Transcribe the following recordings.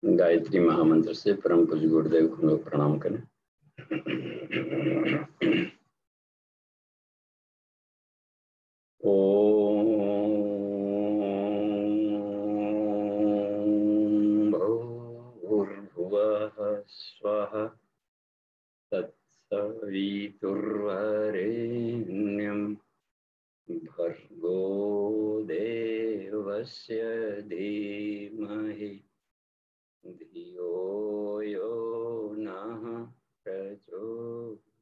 गायत्री महामंत्र से परम पूज्य गुरुदेव को लोग प्रणाम करें। ओम भूर्भुवः स्वः तत्सवितुर्वरेण्यं भर्गो देवस्य धीमहि धियो यो नः प्रचोदयात्।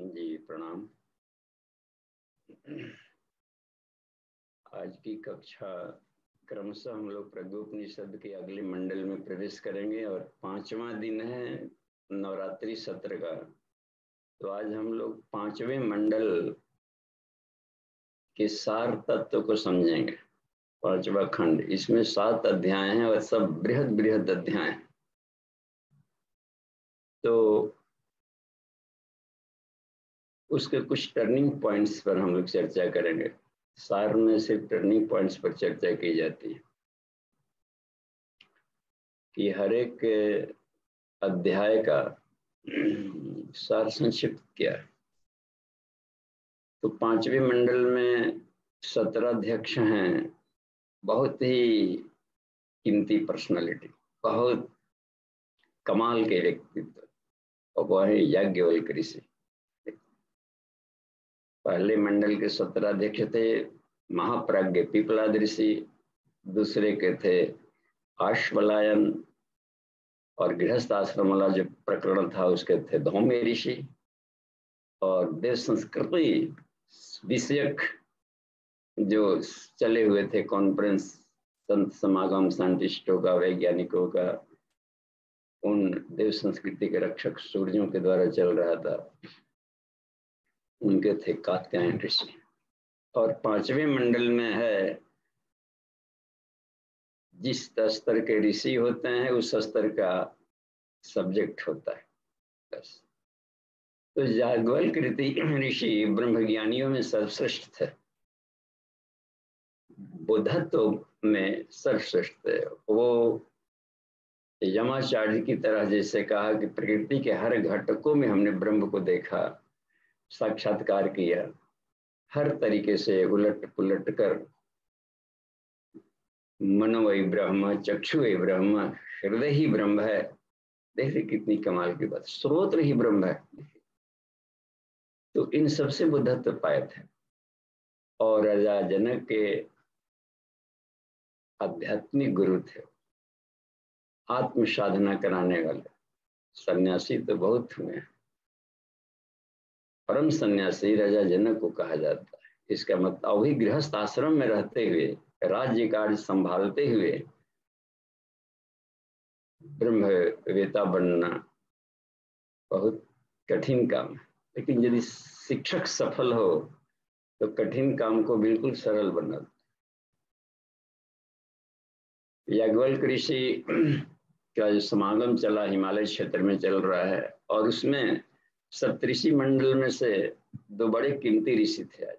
जी प्रणाम। आज की कक्षा क्रमशः हम लोग प्रज्ञोपनिषद के अगले मंडल में प्रवेश करेंगे और 5वां दिन है नवरात्रि सत्र का। तो आज हम लोग 5वें मंडल के सार तत्व को समझेंगे। 5वां खंड, इसमें 7 अध्याय हैं और सब बृहद बृहद अध्याय हैं। तो उसके कुछ टर्निंग पॉइंट्स पर हम लोग चर्चा करेंगे। सार में से टर्निंग पॉइंट्स पर चर्चा की जाती है कि हर एक अध्याय का सार संक्षिप्त क्या है। तो 5वें मंडल में 17 अध्यक्ष हैं, बहुत ही कीमती पर्सनालिटी, बहुत कमाल के व्यक्तित्व, और वह है याज्ञवल्क्य ऋषि। पहले मंडल के 17 अध्यक्ष थे महाप्राज्ञ पिपलाद ऋषि, दूसरे के थे आश्वलायन, और गृहस्थ आश्रम वाला जो प्रकरण था उसके थे धौम्य ऋषि, और देव संस्कृति विषयक जो चले हुए थे कॉन्फ्रेंस, संत समागम, साइंटिस्टों का, वैज्ञानिकों का, उन देव संस्कृति के रक्षक सूर्यों के द्वारा चल रहा था, उनके थे कात्यायन ऋषि। और 5वें मंडल में है जिस स्तर के ऋषि होते हैं उस स्तर का सब्जेक्ट होता है बस। तो याज्ञवल्क्य ऋषि ब्रह्मज्ञानियों में सर्वश्रेष्ठ थे, बुद्धत्व में सर्वश्रेष्ठ थे। वो यमाचार्य की तरह जैसे कहा कि प्रकृति के हर घटकों में हमने ब्रह्म को देखा, साक्षात्कार किया, हर तरीके से उलट पुलट कर मनो वही ब्रह्म, चक्षु वही ब्रह्म, हृदय ही ब्रह्म है। देखिए कितनी कमाल की बात, स्रोत ही ब्रह्म है। तो इन सबसे बुद्धत्व पाए थे। और राजा जनक के आध्यात्मिक गुरु थे, आत्म साधना कराने वाले। सन्यासी तो बहुत हुए हैं, परम सन्यासी राजा जनक को कहा जाता है। इसका मतलब अभी गृहस्थ आश्रम में रहते हुए, राज्य कार्य संभालते हुए ब्रह्मवेता बनना बहुत कठिन काम है। लेकिन यदि शिक्षक सफल हो तो कठिन काम को बिल्कुल सरल बना दो। याज्ञवल्क्य ऋषि का जो समागम चला हिमालय क्षेत्र में चल रहा है, और उसमें सप्तऋषि मंडल में से 2 बड़े कीमती ऋषि थे। आज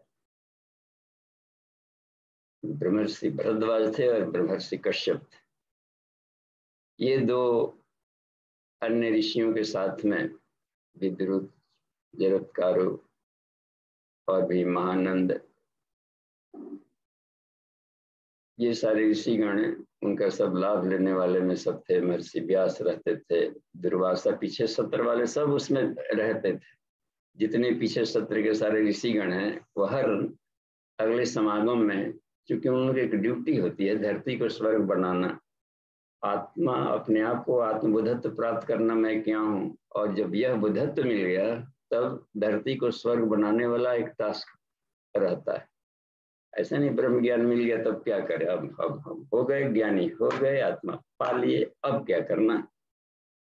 ब्रह्मर्षि भरद्वाज थे और ब्रह्मर्षि कश्यप थे। ये 2 अन्य ऋषियों के साथ में विद्रुत, जरत्कारु और भी महानंद, ये सारे ऋषिगण, उनका सब लाभ लेने वाले में सब थे। महर्षि व्यास रहते थे, दुर्वासा, पीछे सत्र वाले सब उसमें रहते थे। जितने पीछे सत्र के सारे ऋषिगण हैं वह हर अगले समागम में, क्योंकि उनकी एक ड्यूटी होती है धरती को स्वर्ग बनाना, आत्मा अपने आप को आत्मबुद्धत्व प्राप्त करना, मैं क्या हूँ। और जब यह बुद्धत्व मिल गया तब धरती को स्वर्ग बनाने वाला एक टास्क रहता है। ऐसा नहीं ब्रह्म ज्ञान मिल गया तब क्या करें, अब हम हो गए ज्ञानी, हो गए, आत्मा पा लिए, अब क्या करना।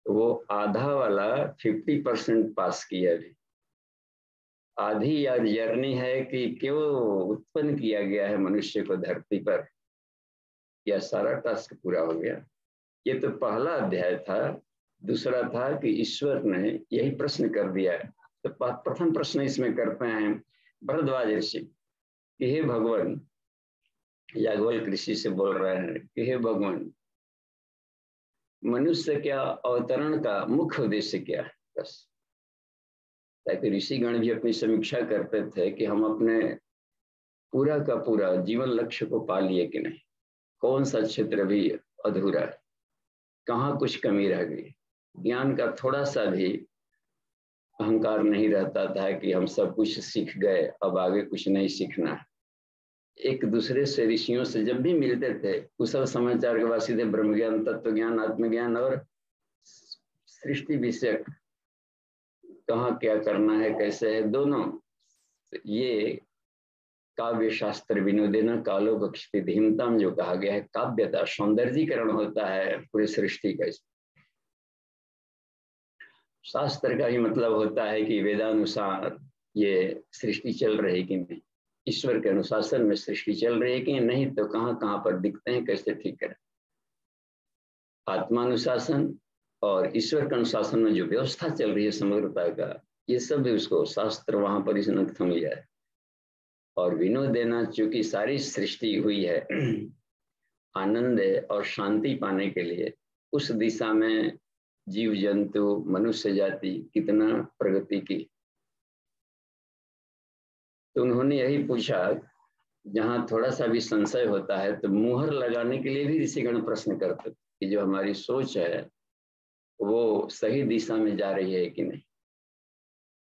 वो आधा वाला 50% पास किया भी। आधी या जर्नी है कि क्यों उत्पन्न किया गया है मनुष्य को धरती पर, यह सारा टास्क पूरा हो गया। ये तो पहला अध्याय था। दूसरा था कि ईश्वर ने यही प्रश्न कर दिया है। तो प्रथम प्रश्न इसमें करते हैं भरद्वाज ऋषि कि हे भगवान, याज्ञवल्क्य ऋषि से बोल रहे हैं कि हे भगवान, मनुष्य क्या अवतरण का मुख्य उद्देश्य क्या है, बस। ताकि ऋषिगण भी अपनी समीक्षा करते थे कि हम अपने पूरा का पूरा जीवन लक्ष्य को पा लिए कि नहीं, कौन सा क्षेत्र भी अधूरा है, कहाँ कुछ कमी रह गई। ज्ञान का थोड़ा सा भी अहंकार नहीं रहता था कि हम सब कुछ सीख गए, अब आगे कुछ नहीं सीखना है। एक दूसरे से, ऋषियों से जब भी मिलते थे, कुशल समाचार के बाद सीधे ब्रह्म ज्ञान, तत्व ज्ञान, आत्मज्ञान और सृष्टि विषयक, कहाँ क्या करना है, कैसे है, दोनों। ये काव्य शास्त्र विनोदेन कालो बक्षति धीमताम जो कहा गया है, काव्यता सौंदर्यीकरण होता है पूरी सृष्टि का। शास्त्र का ही मतलब होता है कि वेदानुसार ये सृष्टि चल रही कि नहीं, ईश्वर के अनुशासन में सृष्टि चल रही है कि नहीं, तो कहाँ कहाँ पर दिखते हैं, कैसे ठीक करें। आत्मानुशासन और ईश्वर के अनुशासन में जो व्यवस्था चल रही है समग्रता का, ये सब भी उसको शास्त्र वहां पर इसने थम लिया है। और विनोद देना, चूंकि सारी सृष्टि हुई है आनंद और शांति पाने के लिए, उस दिशा में जीव जंतु मनुष्य जाति कितना प्रगति की। तो उन्होंने यही पूछा, जहां थोड़ा सा भी संशय होता है तो मुहर लगाने के लिए भी ऋषिगण प्रश्न करते कि जो हमारी सोच है वो सही दिशा में जा रही है कि नहीं।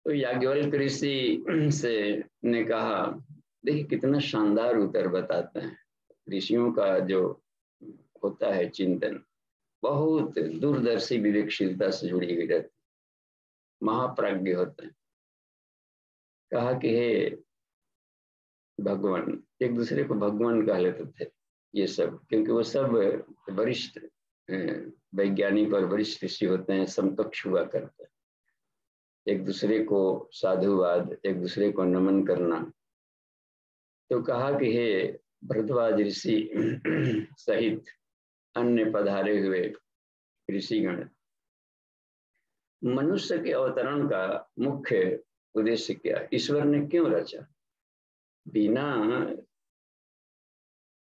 तो याज्ञवल्क्य ऋषि से ने कहा, देखिए कितना शानदार उत्तर बताते हैं। ऋषियों का जो होता है चिंतन, बहुत दूरदर्शी विवेकशीलता से जुड़ी हुई रहती, महाप्राज्ञ होते हैं। कहा कि हे भगवान, एक दूसरे को भगवान कह लेते थे ये सब, क्योंकि वो सब वरिष्ठ वैज्ञानिक और वरिष्ठ ऋषि होते हैं, समकक्ष हुआ करते हैं। एक दूसरे को साधुवाद, एक दूसरे को नमन करना। तो कहा कि हे भरद्वाज ऋषि सहित अन्य पधारे हुए ऋषिगण, मनुष्य के अवतरण का मुख्य उद्देश्य क्या, ईश्वर ने क्यों रचा। बिना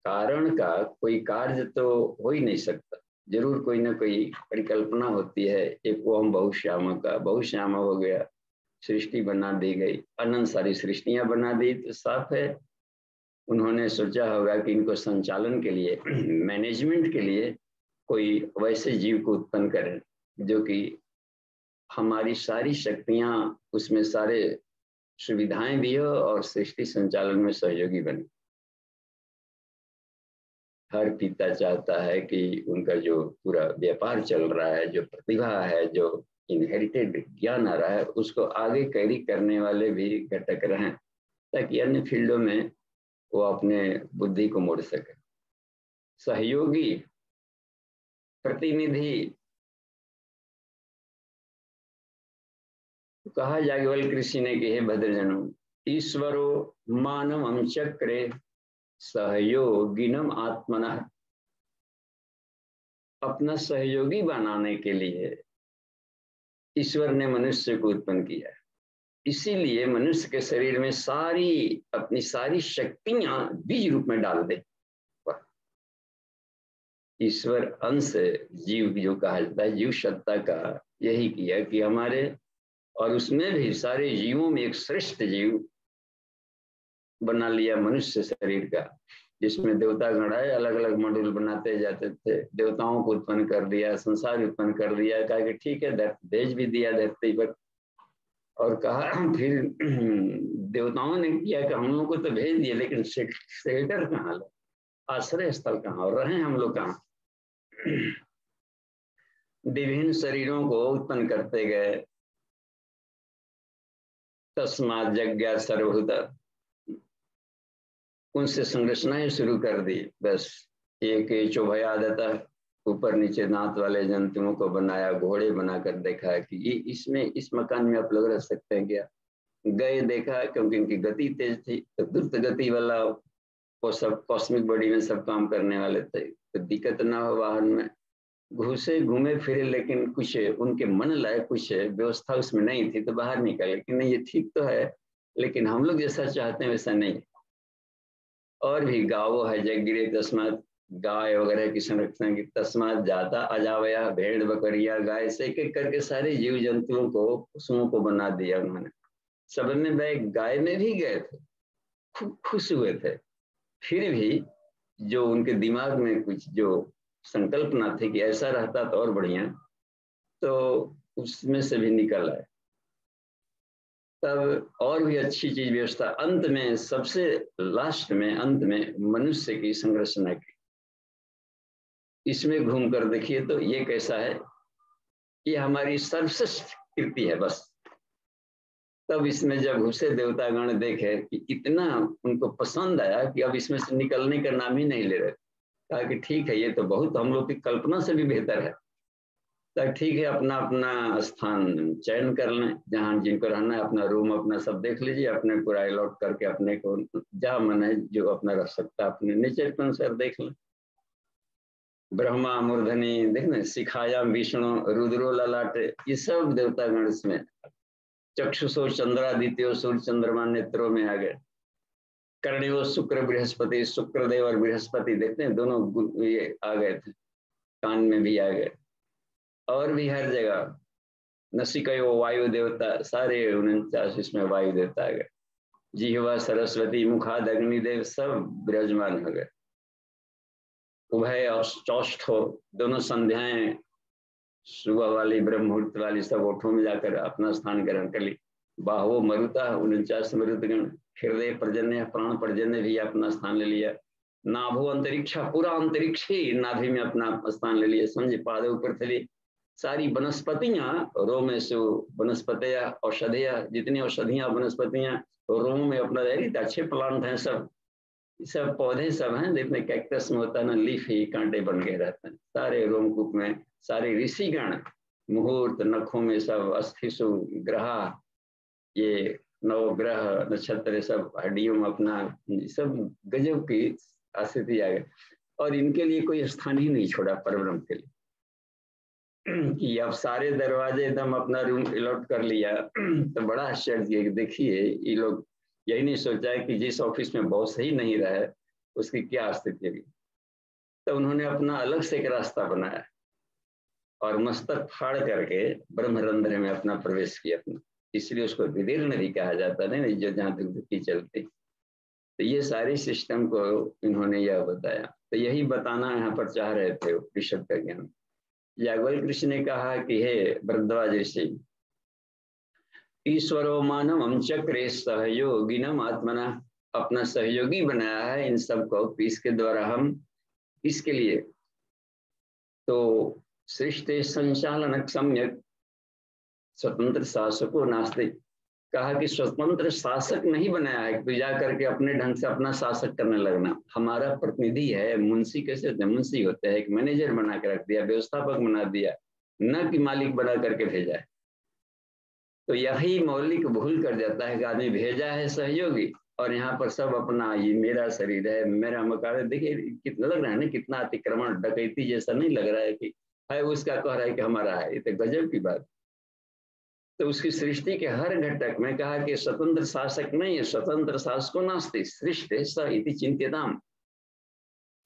कारण का कोई कार्य तो हो ही नहीं सकता, जरूर कोई ना कोई परिकल्पना होती है। एक ओम बहुश्यामा का, बहुश्यामा हो गया, सृष्टि बना दी गई, अनंत सारी सृष्टियां बना दी, तो साफ है उन्होंने सोचा होगा कि इनको संचालन के लिए, मैनेजमेंट के लिए कोई वैसे जीव को उत्पन्न करें जो कि हमारी सारी शक्तियां, उसमें सारे सुविधाएं भी हो और सृष्टि संचालन में सहयोगी बने। हर पिता चाहता है कि उनका जो पूरा व्यापार चल रहा है, जो प्रतिभा है, जो इनहेरिटेड ज्ञान आ रहा है, उसको आगे कैरी करने वाले भी घटक रहें, ताकि अन्य फील्डों में वो अपने बुद्धि को मोड़ सके। सहयोगी प्रतिनिधि, कहा याज्ञवल्क्य ऋषि ने कि हे भद्रजनों, ईश्वरो मानवम चक्रे सहयोगिनम आत्मनः, अपना सहयोगी बनाने के लिए ईश्वर ने मनुष्य को उत्पन्न किया है। इसीलिए मनुष्य के शरीर में सारी अपनी सारी शक्तियां बीज रूप में डाल दे। ईश्वर अंश जीव जो कहा जाता है, जीव सत्ता का यही किया कि हमारे, और उसमें भी सारे जीवों में एक श्रेष्ठ जीव बना लिया मनुष्य शरीर का, जिसमें देवता गण है, अलग अलग मॉड्यूल बनाते जाते थे, देवताओं को उत्पन्न कर दिया, संसार उत्पन्न कर दिया, कहा कि ठीक है भेज भी दिया धरती पर। और कहा फिर देवताओं ने किया कि हम लोग को तो भेज दिया, लेकिन शेल्टर कहाँ लो, आश्रय स्थल कहाँ, और रहे हम लोग कहाँ। विभिन्न शरीरों को उत्पन्न करते गए, तस्मात् जज्ञा सर्वभूत, उनसे संरचनाएं शुरू कर दी। बस एक चौभयादता, ऊपर नीचे दांत वाले जंतुओं को बनाया, घोड़े बनाकर देखा कि ये इसमें इस मकान में आप लोग रह सकते हैं क्या। गए, देखा, क्योंकि इनकी गति तेज थी, तो द्रुत गति वाला वो सब कॉस्मिक बॉडी में सब काम करने वाले थे, तो दिक्कत ना हो वाहन में। घुसे, घूमे फिरे, लेकिन कुछ उनके मन लायक कुछ व्यवस्था उसमें नहीं थी, तो बाहर निकले कि नहीं ये ठीक तो है, लेकिन हम लोग जैसा चाहते हैं वैसा नहीं। और भी गावो है जगगिरे तस्मात, गाय वगैरह की संरक्षण की, तस्मात जाता अजावया, भेड़ बकरिया गाय से एक एक करके सारे जीव जंतुओं को, पशुओं को बना दिया उन्होंने। सब में वह गाय में भी गए थे, खूब खुश हुए थे। फिर भी जो उनके दिमाग में कुछ जो संकल्पना थी कि ऐसा रहता तो और बढ़िया, तो उसमें से भी निकल आए। तब और भी अच्छी चीज व्यवस्था, अंत में सबसे लास्ट में अंत में मनुष्य की संरचना की। इसमें घूम कर देखिए तो ये कैसा है, ये हमारी सर्वश्रेष्ठ कृति है बस। तब इसमें जब घुसे देवतागण देखे कि इतना उनको पसंद आया कि अब इसमें से निकलने का नाम ही नहीं ले रहे, कहा कि ठीक है ये तो बहुत हम लोग की कल्पना से भी बेहतर है। तो ठीक है, अपना अपना स्थान चयन कर लें, जहाँ जिनको रहना है अपना रूम अपना सब देख लीजिए, अपने पूरा अलॉट करके अपने को जहाँ मन है जो अपना रख सकता है अपने नेचर के अनुसार देख लें। ब्रह्मा मूर्धनी देखना, सिखाया विष्णु रुद्रो ललाटे, ये सब देवतागण इसमें। चक्षुषो चंद्रादित्यो सूर्य चंद्रमा नेत्रों में आ गए। कर्णियो शुक्र बृहस्पति, शुक्रदेव और बृहस्पति देखते हैं दोनों ये आ गए थे, कान में भी आ गए। और भी हर जगह नसिकयो वायु देवता, सारे 49 इसमें वायु देवता आ गए। जिह्वा सरस्वती, मुखाद अग्निदेव, सब विराजमान हो गए। उभय और चौष्ठो, दोनों संध्याएं, सुबह वाली ब्रह्म मुहूर्त वाली सब ओठों में जाकर अपना स्थान ग्रहण कर ली। बाहो मरुता 49 मरुदगण, हृदय पर्जन्य प्राण पर्जन्य भी अपना स्थान ले लिया। नाभो अंतरिक्षा, पूरा अंतरिक्ष ही नाभि में अपना स्थान ले लिया। समझे, पाद ऊपर थली, सारी वनस्पतियां रोमेशु वनस्पतियां औषधियां, जितनी औषधियां वनस्पतियां रोम में अपना रही, अच्छे प्लांट हैं सब पौधे सब हैं। देखने कैक्टस में होता है ना, लीफ ही कांटे बन गए रहते हैं सारे रोमकूप में। सारे ऋषिगण मुहूर्त नखों में सब अस्थिसु ग्रह, ये नवग्रह नक्षत्र सब हड्डियों में अपना, सब गजब की स्थिति आ गई। और इनके लिए कोई स्थान ही नहीं छोड़ा परब्रह्म के लिए कि अब सारे दरवाजे एकदम अपना रूम अलॉट कर लिया। तो बड़ा आश्चर्य, देखिए ये लोग यही नहीं सोचा है कि जिस ऑफिस में बॉस ही नहीं रहे उसकी क्या स्थिति है। तो उन्होंने अपना अलग से एक रास्ता बनाया और मस्तक फाड़ करके ब्रह्मरंध्र में अपना प्रवेश किया अपना, इसलिए उसको विदीर्ण भी कहा जाता है ना, जो जहाँ तक दुखी चलती। तो ये सारे सिस्टम को इन्होंने यह बताया। तो यही बताना यहाँ पर चाह रहे थे उपनिषद का ज्ञान। याज्ञवल्क्य ऋषि ने कहा कि हे भरद्वाज ऋषि, ईश्वरो मानवम चक्रे सहयोगिनम आत्मना, अपना सहयोगी बनाया है इन सबको, इसके द्वारा हम इसके लिए तो सृष्टि संचालन सम्यक स्वतंत्र शासको नास्ते, कहा कि स्वतंत्र शासक नहीं बनाया है कि जा करके अपने ढंग से अपना शासक करने लगना। हमारा प्रतिनिधि है, मुंशी कैसे होते हैं, मुंशी होते हैं, एक मैनेजर बना के रख दिया, व्यवस्थापक बना दिया, न कि मालिक बना करके भेजा है। तो यही मौलिक भूल कर जाता है कि आदमी भेजा है सहयोगी और यहाँ पर सब अपना, ये मेरा शरीर है, मेरा मकान है। देखिए कितना लग रहा है ना, कितना अतिक्रमण डकैती जैसा नहीं लग रहा है कि है उसका कह रहा है कि हमारा है, ये तो गजब की बात। तो उसकी सृष्टि के हर घटक में कहा कि स्वतंत्र शासक नहीं है, स्वतंत्र शासको नास्ति सृष्टि स इति चिंत्यताम,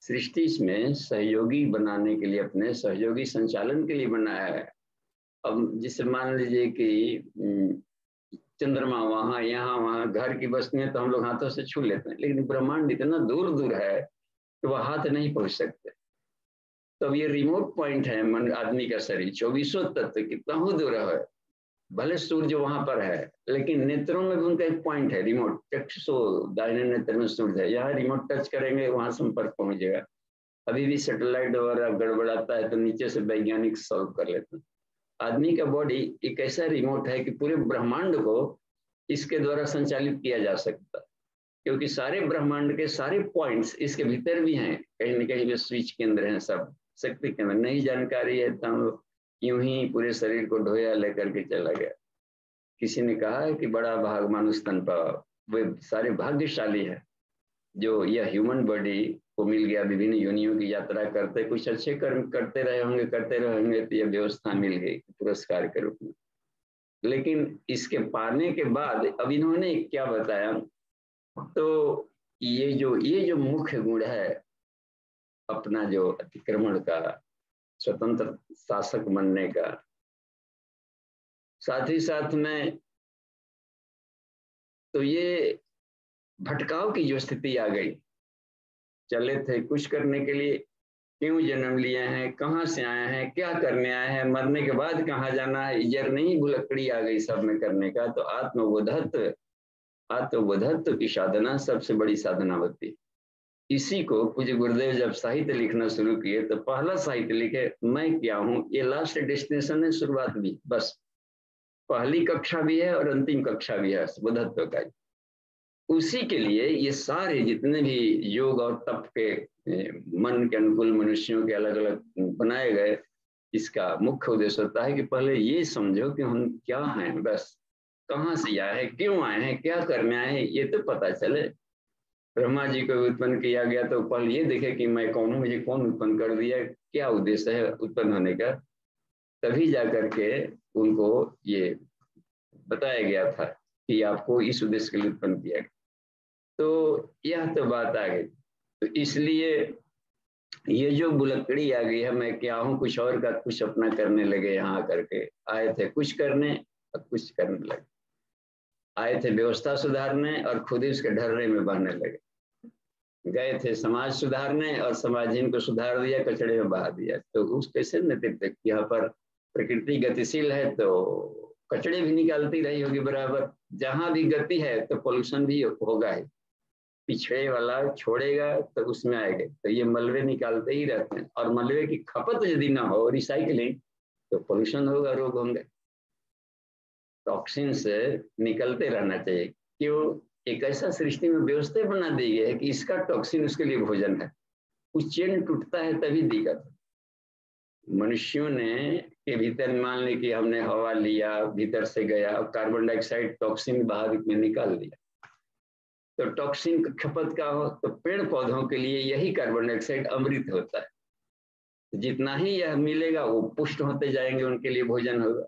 सृष्टि में सहयोगी बनाने के लिए, अपने सहयोगी संचालन के लिए बनाया है। अब जिसे मान लीजिए कि चंद्रमा वहां यहाँ वहां, घर की वस्तुएं तो हम लोग हाथों से छू लेते हैं, लेकिन ब्रह्मांड इतना दूर दूर है कि वह हाथ नहीं पहुंच सकते। तो अब ये रिमोट पॉइंट है मन आदमी का शरीर, 24 तत्व कितना हो दूर है, भले सूर्य वहां पर है लेकिन नेत्रों में भी उनका एक पॉइंट है रिमोट, चक्षुषो दाहिने नेत्र में सूर्य है, यहाँ रिमोट टच करेंगे वहां संपर्क पहुंच जाएगा। अभी भी सैटेलाइट वगैरह गड़बड़ाता है तो नीचे से वैज्ञानिक सॉल्व कर लेते हैं। आदमी का बॉडी एक ऐसा रिमोट है कि पूरे ब्रह्मांड को इसके द्वारा संचालित किया जा सकता है, क्योंकि सारे ब्रह्मांड के सारे पॉइंट्स इसके भीतर भी हैं, कहीं न कहीं स्विच केंद्र हैं, सब शक्ति केंद्र। नहीं जानकारी है तो हम लोग यूं ही पूरे शरीर को ढोया लेकर के चला गया। किसी ने कहा है कि बड़ा भाग मानुष तन पर, वे सारे भाग्यशाली है जो यह ह्यूमन बॉडी को मिल गया, विभिन्न योनियों की यात्रा करते, कुछ अच्छे कर्म करते रहे होंगे तो यह व्यवस्था मिल गई पुरस्कार के रूप में। लेकिन इसके पाने के बाद अब इन्होंने क्या बताया, तो ये जो मुख्य गुण है अपना, जो अतिक्रमण का, स्वतंत्र शासक बनने का, साथ ही साथ में तो ये भटकाव की जो स्थिति आ गई, चले थे कुछ करने के लिए, क्यों जन्म लिए हैं, कहाँ से आए हैं, क्या करने आए हैं, मरने के बाद कहाँ जाना है, जर्नी भुलक्कड़ी आ गई सब में करने का। तो आत्मबोधत्व की साधना सबसे बड़ी साधना होती है। इसी को पूज्य गुरुदेव जब साहित्य लिखना शुरू किए तो पहला साहित्य लिखे मैं क्या हूँ, ये लास्ट डेस्टिनेशन है, शुरुआत भी, बस पहली कक्षा भी है और अंतिम कक्षा भी है बोधत्व का। उसी के लिए ये सारे जितने भी योग और तप के मन के अनुकूल मनुष्यों के अलग अलग बनाए गए, इसका मुख्य उद्देश्य होता है कि पहले ये समझो कि हम क्या हैं, बस कहाँ से आए हैं, क्यों आए हैं, क्या करने आए हैं, ये तो पता चले। ब्रह्मा जी को उत्पन्न किया गया तो पहले ये देखे कि मैं कौन हूँ, मुझे कौन उत्पन्न कर दिया, क्या उद्देश्य है उत्पन्न होने का, तभी जा करके उनको ये बताया गया था कि आपको इस उद्देश्य के लिए उत्पन्न किया गया। तो यह तो बात आ गई। तो इसलिए ये जो बुलक्कड़ी आ गई है मैं क्या हूँ, कुछ और का कुछ अपना करने लगे, यहाँ करके आए थे कुछ करने और कुछ करने लगे, आए थे व्यवस्था सुधारने और खुद ही उसके ढर्रे में बहने लगे, गए थे समाज सुधारने और समाज इनको सुधार दिया, कचड़े में बहा दिया। तो उस कैसे नेतृत्व, यहाँ पर प्रकृति गतिशील है तो कचड़े भी निकालती रही होगी बराबर, जहां भी गति है तो पोल्यूशन भी होगा ही, पिछड़े वाला छोड़ेगा तो उसमें आएगा, तो ये मलबे निकालते ही रहते हैं। और मलबे की खपत यदि ना हो, रिसाइकलिंग, तो पोल्यूशन होगा, रोग होंगे। टॉक्सिन से निकलते रहना चाहिए। क्यों? एक ऐसा सृष्टि में व्यवस्था बना दी गई है कि इसका टॉक्सिन उसके लिए भोजन है, उस चेन टूटता है तभी दिक्कत। मनुष्यों ने के भीतर मान ली कि हमने हवा लिया, भीतर से गया और कार्बन डाइऑक्साइड टॉक्सिन बाहर में निकाल दिया, तो टॉक्सिन की खपत का हो तो पेड़ पौधों के लिए यही कार्बन डाइऑक्साइड अमृत होता है। जितना ही यह मिलेगा वो पुष्ट होते जाएंगे, उनके लिए भोजन होगा।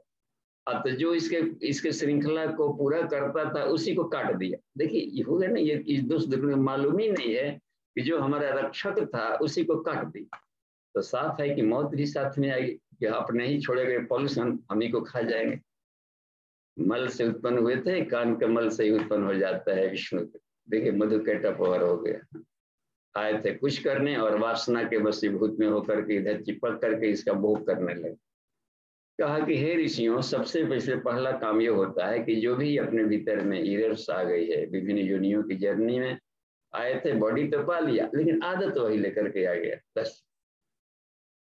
अब तो जो इसके श्रृंखला को पूरा करता था उसी को काट दिया। देखिए ये हो गया ना, ये इस दोस्त मालूम ही नहीं है कि जो हमारा रक्षक था उसी को काट दिया। तो साफ है कि मौत भी साथ में आएगी, कि अपने ही छोड़े गए पॉल्यूशन हम ही को खा जाएंगे। मल से उत्पन्न हुए थे, कान के मल से ही उत्पन्न हो जाता है विष्णु। देखिए मधु के टपोहर हो गया, आए थे कुछ करने और वासना के वशीभूत में होकर के इधर चिपक करके इसका भोग करने लगे। कहा कि हे ऋषियों, सबसे पहला काम ये होता है कि जो भी अपने भीतर में इरर्स आ गई है, विभिन्न योनियों की जर्नी में आए थे, बॉडी तो पा लिया लेकिन आदत वही लेकर के आ गया। बस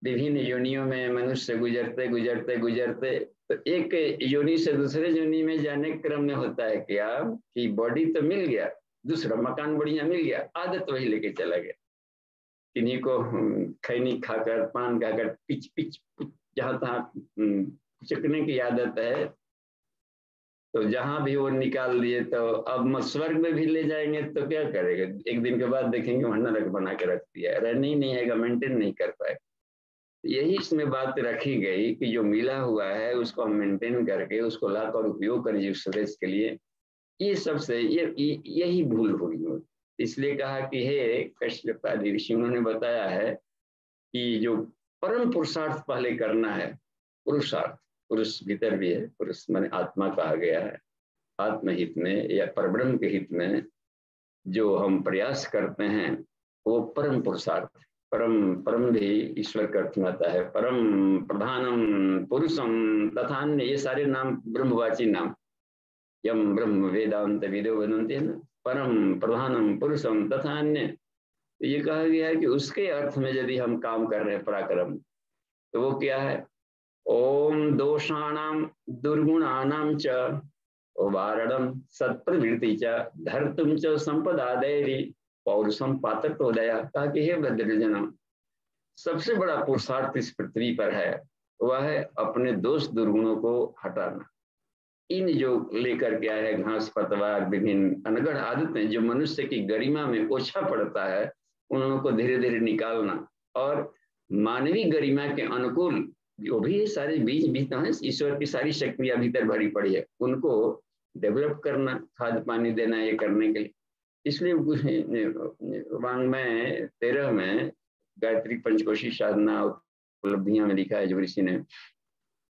विभिन्न योनियों में मनुष्य गुजरते गुजरते गुजरते तो एक योनि से दूसरे योनि में जाने के क्रम में होता है क्या कि बॉडी तो मिल गया, दूसरा मकान बढ़िया मिल गया, आदत वही लेके चला गया। किन्हीं को खैनी खाकर, पान खाकर पिच पिच जहाँ तहाँ चिकने की आदत है, तो जहां भी वो निकाल दिए तो अब स्वर्ग में भी ले जाएंगे तो क्या करेगा, एक दिन के बाद देखेंगे वहां नरक बना के रख दिया, रहने ही नहीं है, मेंटेन नहीं कर पाए। यही इसमें बात रखी गई कि जो मिला हुआ है उसको हम मेंटेन करके उसको लाकर उपयोग करें जिस उद्देश्य के लिए, ये सबसे यही भूल हुई हो। इसलिए कहा कि हे कश्यप आदि ऋषि, उन्होंने बताया है कि जो परम पुरुषार्थ पहले करना है, पुरुषार्थ, पुरुष भीतर भी है, पुरुष माने आत्मा कहा गया है, आत्महित में या परब्रह्म के हित में जो हम प्रयास करते हैं वो परम पुरुषार्थ। परम भी ईश्वर का अर्थ आता है, परम प्रधानम पुरुषम तथा अन्य, ये सारे नाम ब्रह्मवाची नाम, यम ब्रह्म वेदांत विदो वदन्ति है ना, परम प्रधानम पुरुषम तथा अन्य। ये कहा गया है कि उसके अर्थ में यदि हम काम कर रहे हैं पराक्रम, तो वो क्या है, ओम दोषाणाम दुर्गुणानाम च वारणम सत्प्रवृत्ति च धर्तुम च संपदादैरि पौरुषम पात्रतोदया। कहा कि हे भद्रजनम, सबसे बड़ा पुरुषार्थ इस पृथ्वी पर है वह है अपने दोष दुर्गुणों को हटाना। इन जो लेकर के आए हैं घास पतवार, विभिन्न अनगढ़ आदतें जो मनुष्य की गरिमा में ओछा पड़ता है, उन को धीरे धीरे निकालना और मानवीय गरिमा के अनुकूल जो भी सारे बीज बीजता है, ईश्वर की सारी शक्तियां भीतर भरी पड़ी है, उनको डेवलप करना, खाद पानी देना, ये करने के लिए इसलिए वाङ्मय 13 में गायत्री पंचकोशी साधना उपलब्धियां में लिखा है जो ऋषि ने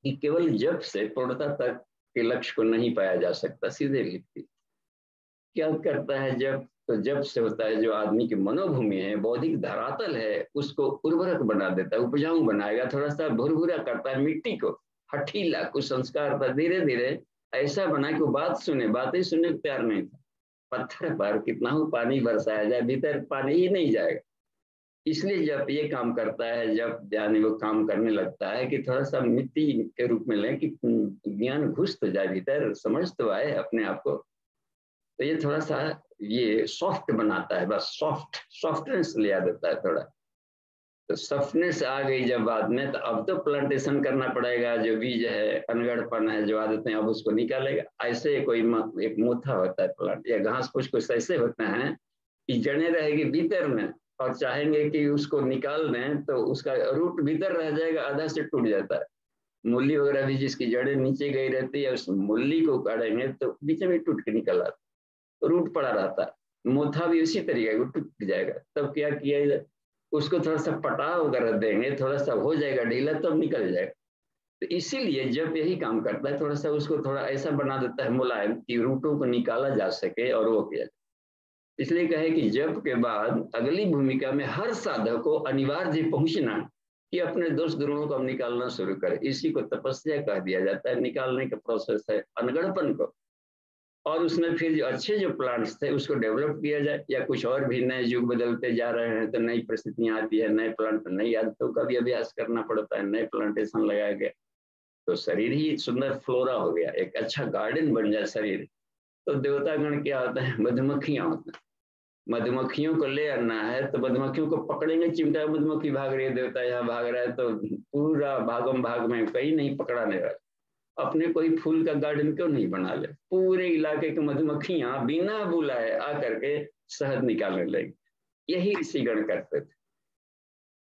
कि केवल जप से पूर्णता तक के लक्ष्य को नहीं पाया जा सकता। सीधे लिखती क्या करता है जब, तो जब से होता है जो आदमी की मनोभूमि है, बौद्धिक धरातल है, उसको उर्वरक बना देता है, उपजाऊ बनाएगा, थोड़ा सा भुरभुरा करता है मिट्टी को, हठीला कुछ संस्कार पर धीरे धीरे ऐसा बना कि वो बात सुने, बातें सुनने को तैयार नहीं था। पत्थर पर कितना हो पानी बरसाया जाए, भीतर पानी ही नहीं जाएगा। इसलिए जब ये काम करता है, जब ध्यान वो काम करने लगता है कि थोड़ा सा मिट्टी के रूप में लें कि ज्ञान घुस तो जाए भीतर, समझ तो आए अपने आप को, तो ये थोड़ा सा ये सॉफ्ट बनाता है, बस सॉफ्टनेस ले आ देता है थोड़ा। तो सॉफ्टनेस आ गई जब बाद में, तो अब तो प्लांटेशन करना पड़ेगा, जो बीज है, अनगढ़पन है, जो आदतें, अब उसको निकालेगा। ऐसे कोई एक मोथा होता है प्लांट या घास फूस कुछ ऐसे होते हैं कि जड़ें रहेगी भीतर में, और चाहेंगे कि उसको निकाल दें तो उसका रूट भीतर रह जाएगा, आधा से टूट जाता है। मूली वगैरह भी जिसकी जड़ें नीचे गई रहती है, उस मूली को काटेंगे तो बीच में टूट के निकल आता, रूट पड़ा रहता है। मोथा भी उसी तरीके का टूट जाएगा। तब क्या किया जाए, उसको थोड़ा सा पटाव वगैरह देंगे, थोड़ा सा हो जाएगा ढीला, तब निकल जाएगा। तो इसीलिए जब यही काम करता है, थोड़ा सा उसको थोड़ा ऐसा बना देता है मुलायम कि रूटों को निकाला जा सके और वो किया जाए। इसलिए कहे कि जब के बाद अगली भूमिका में हर साधक को अनिवार्य पहुंचना कि अपने दोष गुणों को हम निकालना शुरू करें। इसी को तपस्या कह दिया जाता है, निकालने का प्रोसेस है अनगढ़पन को। और उसमें फिर जो अच्छे जो प्लांट्स थे उसको डेवलप किया जाए, या कुछ और भी नए युग बदलते जा रहे हैं तो नई परिस्थितियां आती है, नए प्लांट, नई आदतों का भी अभ्यास करना पड़ता है, नए प्लांटेशन लगाया गया तो शरीर ही सुंदर फ्लोरा हो गया, एक अच्छा गार्डन बन जाए शरीर। तो देवतागण क्या होता है, मधुमक्खियां होता है। मधुमक्खियों को ले आना है तो मधुमक्खियों को पकड़ेंगे, चिमटा मधुमक्खी भाग रही है, देवता यहाँ भाग रहा है, तो पूरा भागम भाग में कहीं नहीं पकड़ाने वाला। अपने कोई फूल का गार्डन क्यों नहीं बना ले, पूरे इलाके की मधुमक्खियां बिना बुलाए आकर के शहद निकालने लगी। यही ऋषिगण करते थे।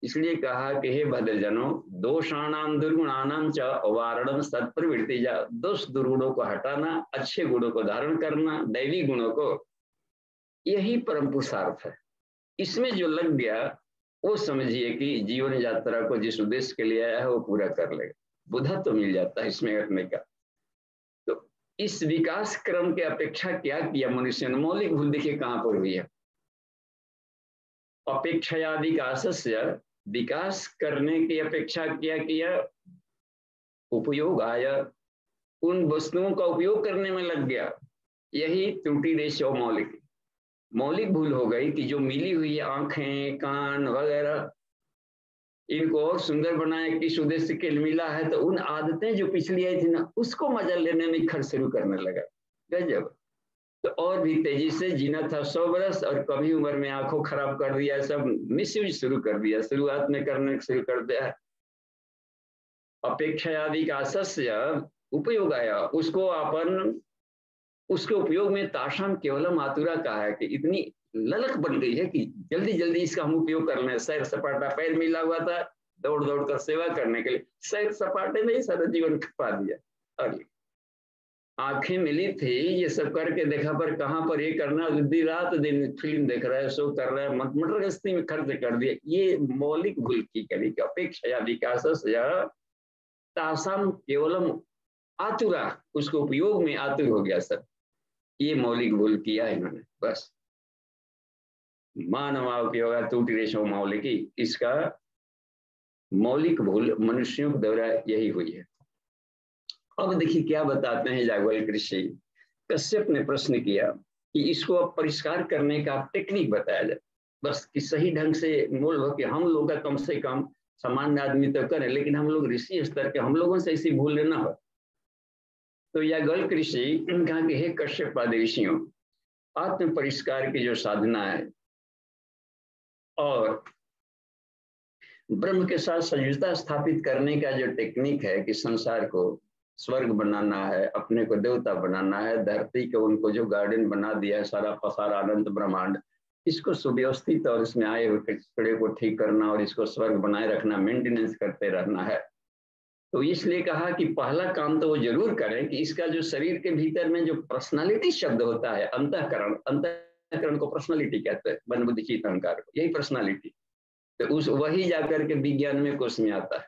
इसलिए कहा कि हे भद्रजनों, दोषाणाम दुर्गुणानाम च वारणम सत्प्रवृत्ति जा, दोष दुर्गुणों को हटाना, अच्छे गुणों को धारण करना, दैवी गुणों को, यही परम पुरुषार्थ है। इसमें जो लग गया वो समझिए कि जीवन यात्रा को जिस उद्देश्य के लिए आया है वो पूरा कर लेगा, बुधा तो मिल जाता है इसमें करने का। तो इस विकास क्रम के अपेक्षा क्या किया मनुष्य ने, मौलिक भूल देखिए कहां पर हुई है। अपेक्षाया विकासस्य, विकास करने की अपेक्षा क्या किया, उपयोग आया, उन वस्तुओं का उपयोग करने में लग गया। यही त्रुटि देशो मौलिक, मौलिक भूल हो गई कि जो मिली हुई आंखें, कान वगैरह, इनको और सुंदर बनाए किस उद्देश्य के मिला है, तो उन आदतें जो पिछली आई थी ना, उसको मजा लेने में खर्च शुरू करने लगा। गजब। तो और भी तेजी से जीना था 100 बरस, और कभी उम्र में आंखों खराब कर दिया, सब मिसयूज शुरू कर दिया, शुरुआत में करने शुरू कर दिया। अपेक्षा आदि का सस्य उपयोग आया, उसको अपन उसके उपयोग में ताशाम केवलम आतुरा कहा है कि इतनी ललक बन गई है कि जल्दी जल्दी इसका हम उपयोग कर लें। सैर सपाटा पैर मिला हुआ था, दौड़ दौड़ कर सेवा करने के लिए, सैर सपाटे में ही सारा जीवन खपा दिया। और आंखें मिली थी, ये सब करके देखा, पर कहाँ पर ये करना, दिन रात दिन फिल्म देख रहा है, शो कर रहा है, मटर गश्ती में खर्च कर दिया। ये मौलिक भूल की करी कि अपेक्षा विकास तासाम केवलम आतुरा, उसको उपयोग में आतुर हो गया सब। ये मौलिक भूल किया इन्होंने, बस मानव की होगा टूटी रेशो मौलिकी, इसका मौलिक भूल मनुष्यों के द्वारा यही हुई है। अब देखिए क्या बताते हैं याज्ञवल्क्य ऋषि। कश्यप ने प्रश्न किया कि इसको अब परिष्कार करने का टेक्निक बताया जाए, बस कि सही ढंग से मूल हो कि हम लोग का कम से कम सामान्य आदमी तो करें, लेकिन हम लोग ऋषि स्तर के, हम लोगों से ऐसी भूल ना हो। तो याज्ञवल्क्य ऋषि कहा कि हे कश्यप आदि ऋषियों, आत्म परिष्कार की जो साधना है और ब्रह्म के साथ सयुजता स्थापित करने का जो टेक्निक है कि संसार को स्वर्ग बनाना है, अपने को देवता बनाना है, धरती को उनको जो गार्डन बना दिया है, सारा पसारा अनंत ब्रह्मांड, इसको सुव्यवस्थित और इसमें आए हुए कचरे को ठीक करना और इसको स्वर्ग बनाए रखना, मेंटेनेंस करते रहना है। तो इसलिए कहा कि पहला काम तो वो जरूर करें कि इसका जो शरीर के भीतर में जो पर्सनालिटी शब्द होता है, अंतःकरण, अंतःकरण को पर्सनालिटी कहते हैं, मन बुद्धि चित्त अहंकार को, यही पर्सनालिटी। तो उस वही जाकर के विज्ञान में कोष में आता है।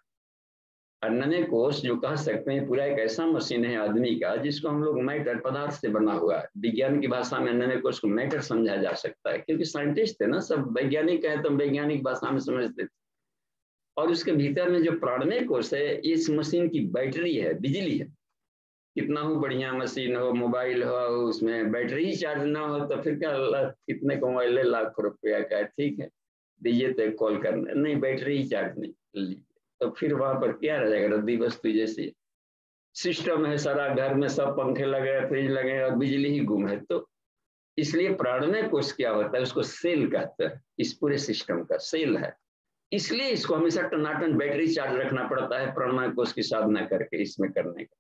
अन्नमय कोष जो कह सकते हैं पूरा एक ऐसा मशीन है आदमी का जिसको हम लोग मैटर पदार्थ से बना हुआ है। विज्ञान की भाषा में अन्नमय कोष को मैटर समझा जा सकता है, क्योंकि साइंटिस्ट थे ना सब, वैज्ञानिक है तो वैज्ञानिक भाषा में समझते थे। और उसके भीतर में जो प्राणमय कोष है, इस मशीन की बैटरी है, बिजली है। कितना हो बढ़िया मशीन हो, मोबाइल हो, उसमें बैटरी ही चार्ज ना हो तो फिर क्या, कितने का मोबाइल है, लाख रुपया का है, ठीक है दीजिए तो कॉल करना, नहीं बैटरी ही चार्ज नहीं, तो फिर वहां पर क्या रह जाएगा, रद्दी वस्तु जैसी। सिस्टम है सारा, घर में सब पंखे लगे, फ्रिज लगे और बिजली ही गुम है। तो इसलिए प्राणमय कोष क्या होता है, उसको सेल कहते हैं, इस पूरे सिस्टम का सेल है। इसलिए इसको हमेशा टनाटन बैटरी चार्ज रखना पड़ता है प्राणमय कोष की साधना करके, इसमें करने का,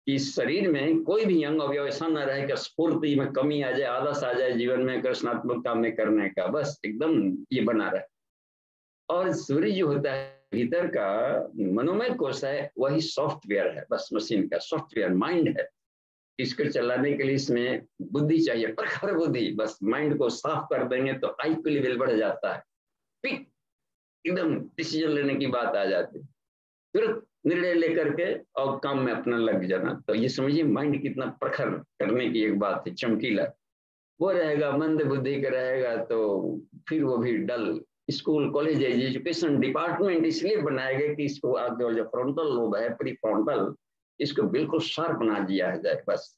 कि शरीर में कोई भी अंग अवयव ऐसा न रहे कि स्फूर्ति में कमी आ जाए, आलस आ जाए जीवन में कृष्णात्मक काम में करने का, बस एकदम ये बना रहे। और सूर्य जो होता है भीतर का मनोमय कोष है, वही सॉफ्टवेयर है, बस मशीन का सॉफ्टवेयर माइंड है। इसको चलाने के लिए इसमें बुद्धि चाहिए, प्रखर बुद्धि, बस माइंड को साफ कर देंगे तो आईक्यू लेवल बढ़ जाता है, पिक एकदम डिसीजन लेने की बात आ जाती है, तुरंत निर्णय लेकर के और काम में अपना लग जाना। तो ये समझिए माइंड कितना प्रखर करने की एक बात है, चमकीला। वो रहेगा मंद बुद्धि का रहेगा तो फिर वो भी डल। स्कूल कॉलेज एजुकेशन डिपार्टमेंट इसलिए बनाया गया कि इसको आगे जो फ्रंटल लोब है, प्री फ्रंटल, इसको बिल्कुल शार्प बना दिया जाए, बस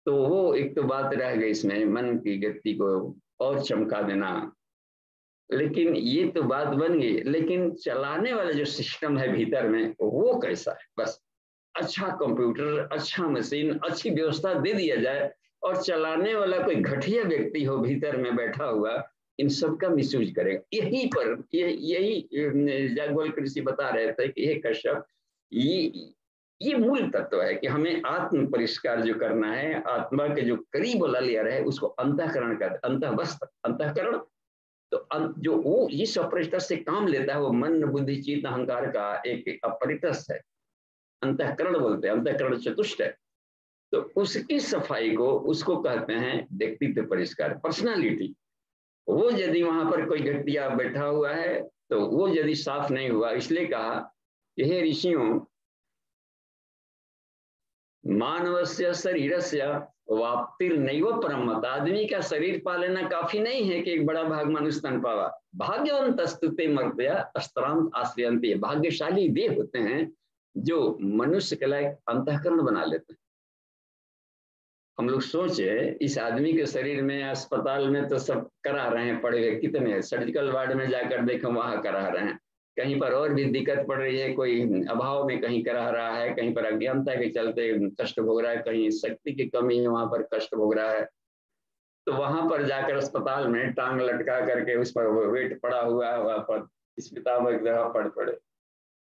तो वो एक तो बात रह गई इसमें, मन की गति को और चमका देना। लेकिन ये तो बात बन गई, लेकिन चलाने वाला जो सिस्टम है भीतर में वो कैसा है, बस अच्छा कंप्यूटर, अच्छा मशीन, अच्छी व्यवस्था दे दिया जाए और चलाने वाला कोई घटिया व्यक्ति हो भीतर में बैठा हुआ, इन सब का मिसयूज करेगा। यही पर यही याज्ञवल्क्य ऋषि बता रहे थे कि हे कश्यप, ये मूल तत्व है कि हमें आत्म परिष्कार जो करना है, आत्मा के जो करीब वाला लेयर है उसको अंतःकरण कर, अंतःवस्त्र अंतःकरण। तो जो वो इस ऑपरेटर से काम लेता है वो मन बुद्धि चित्त अहंकार का एक अपरिटस है, अंतःकरण बोलते हैं, अंतःकरण चतुष्ट है। तो उसकी सफाई को, उसको कहते हैं व्यक्तित्व परिष्कार, पर्सनालिटी। वो यदि वहां पर कोई घटिया बैठा हुआ है तो वो यदि साफ नहीं हुआ, इसलिए कहा कि हे ऋषियों, मानवस्य शरीरस्य वाप्तिर्नैव परमत, आदमी का शरीर पा लेना काफी नहीं है कि एक बड़ा भाग मनुष्य तन पावा। भाग्यवंतस्तुते मर्त्या अस्त्रांत आश्रयन्ति, भाग्यशाली वे होते हैं जो मनुष्य के लायक अंतःकरण बना लेते हैं। हम लोग सोचे इस आदमी के शरीर में, अस्पताल में तो सब करा रहे हैं, पड़े हुए कितने, सर्जिकल वार्ड में जाकर देखो वहां करा रहे हैं, कहीं पर और भी दिक्कत पड़ रही है, कोई अभाव में कहीं करा रहा है, कहीं पर अज्ञानता के चलते कष्ट भोग रहा है, कहीं शक्ति की कमी है वहां पर कष्ट भोग रहा है। तो वहां पर जाकर अस्पताल में टांग लटका करके उस पर वेट पड़ा हुआ है, वहां पर पितामह पड़ पड़े,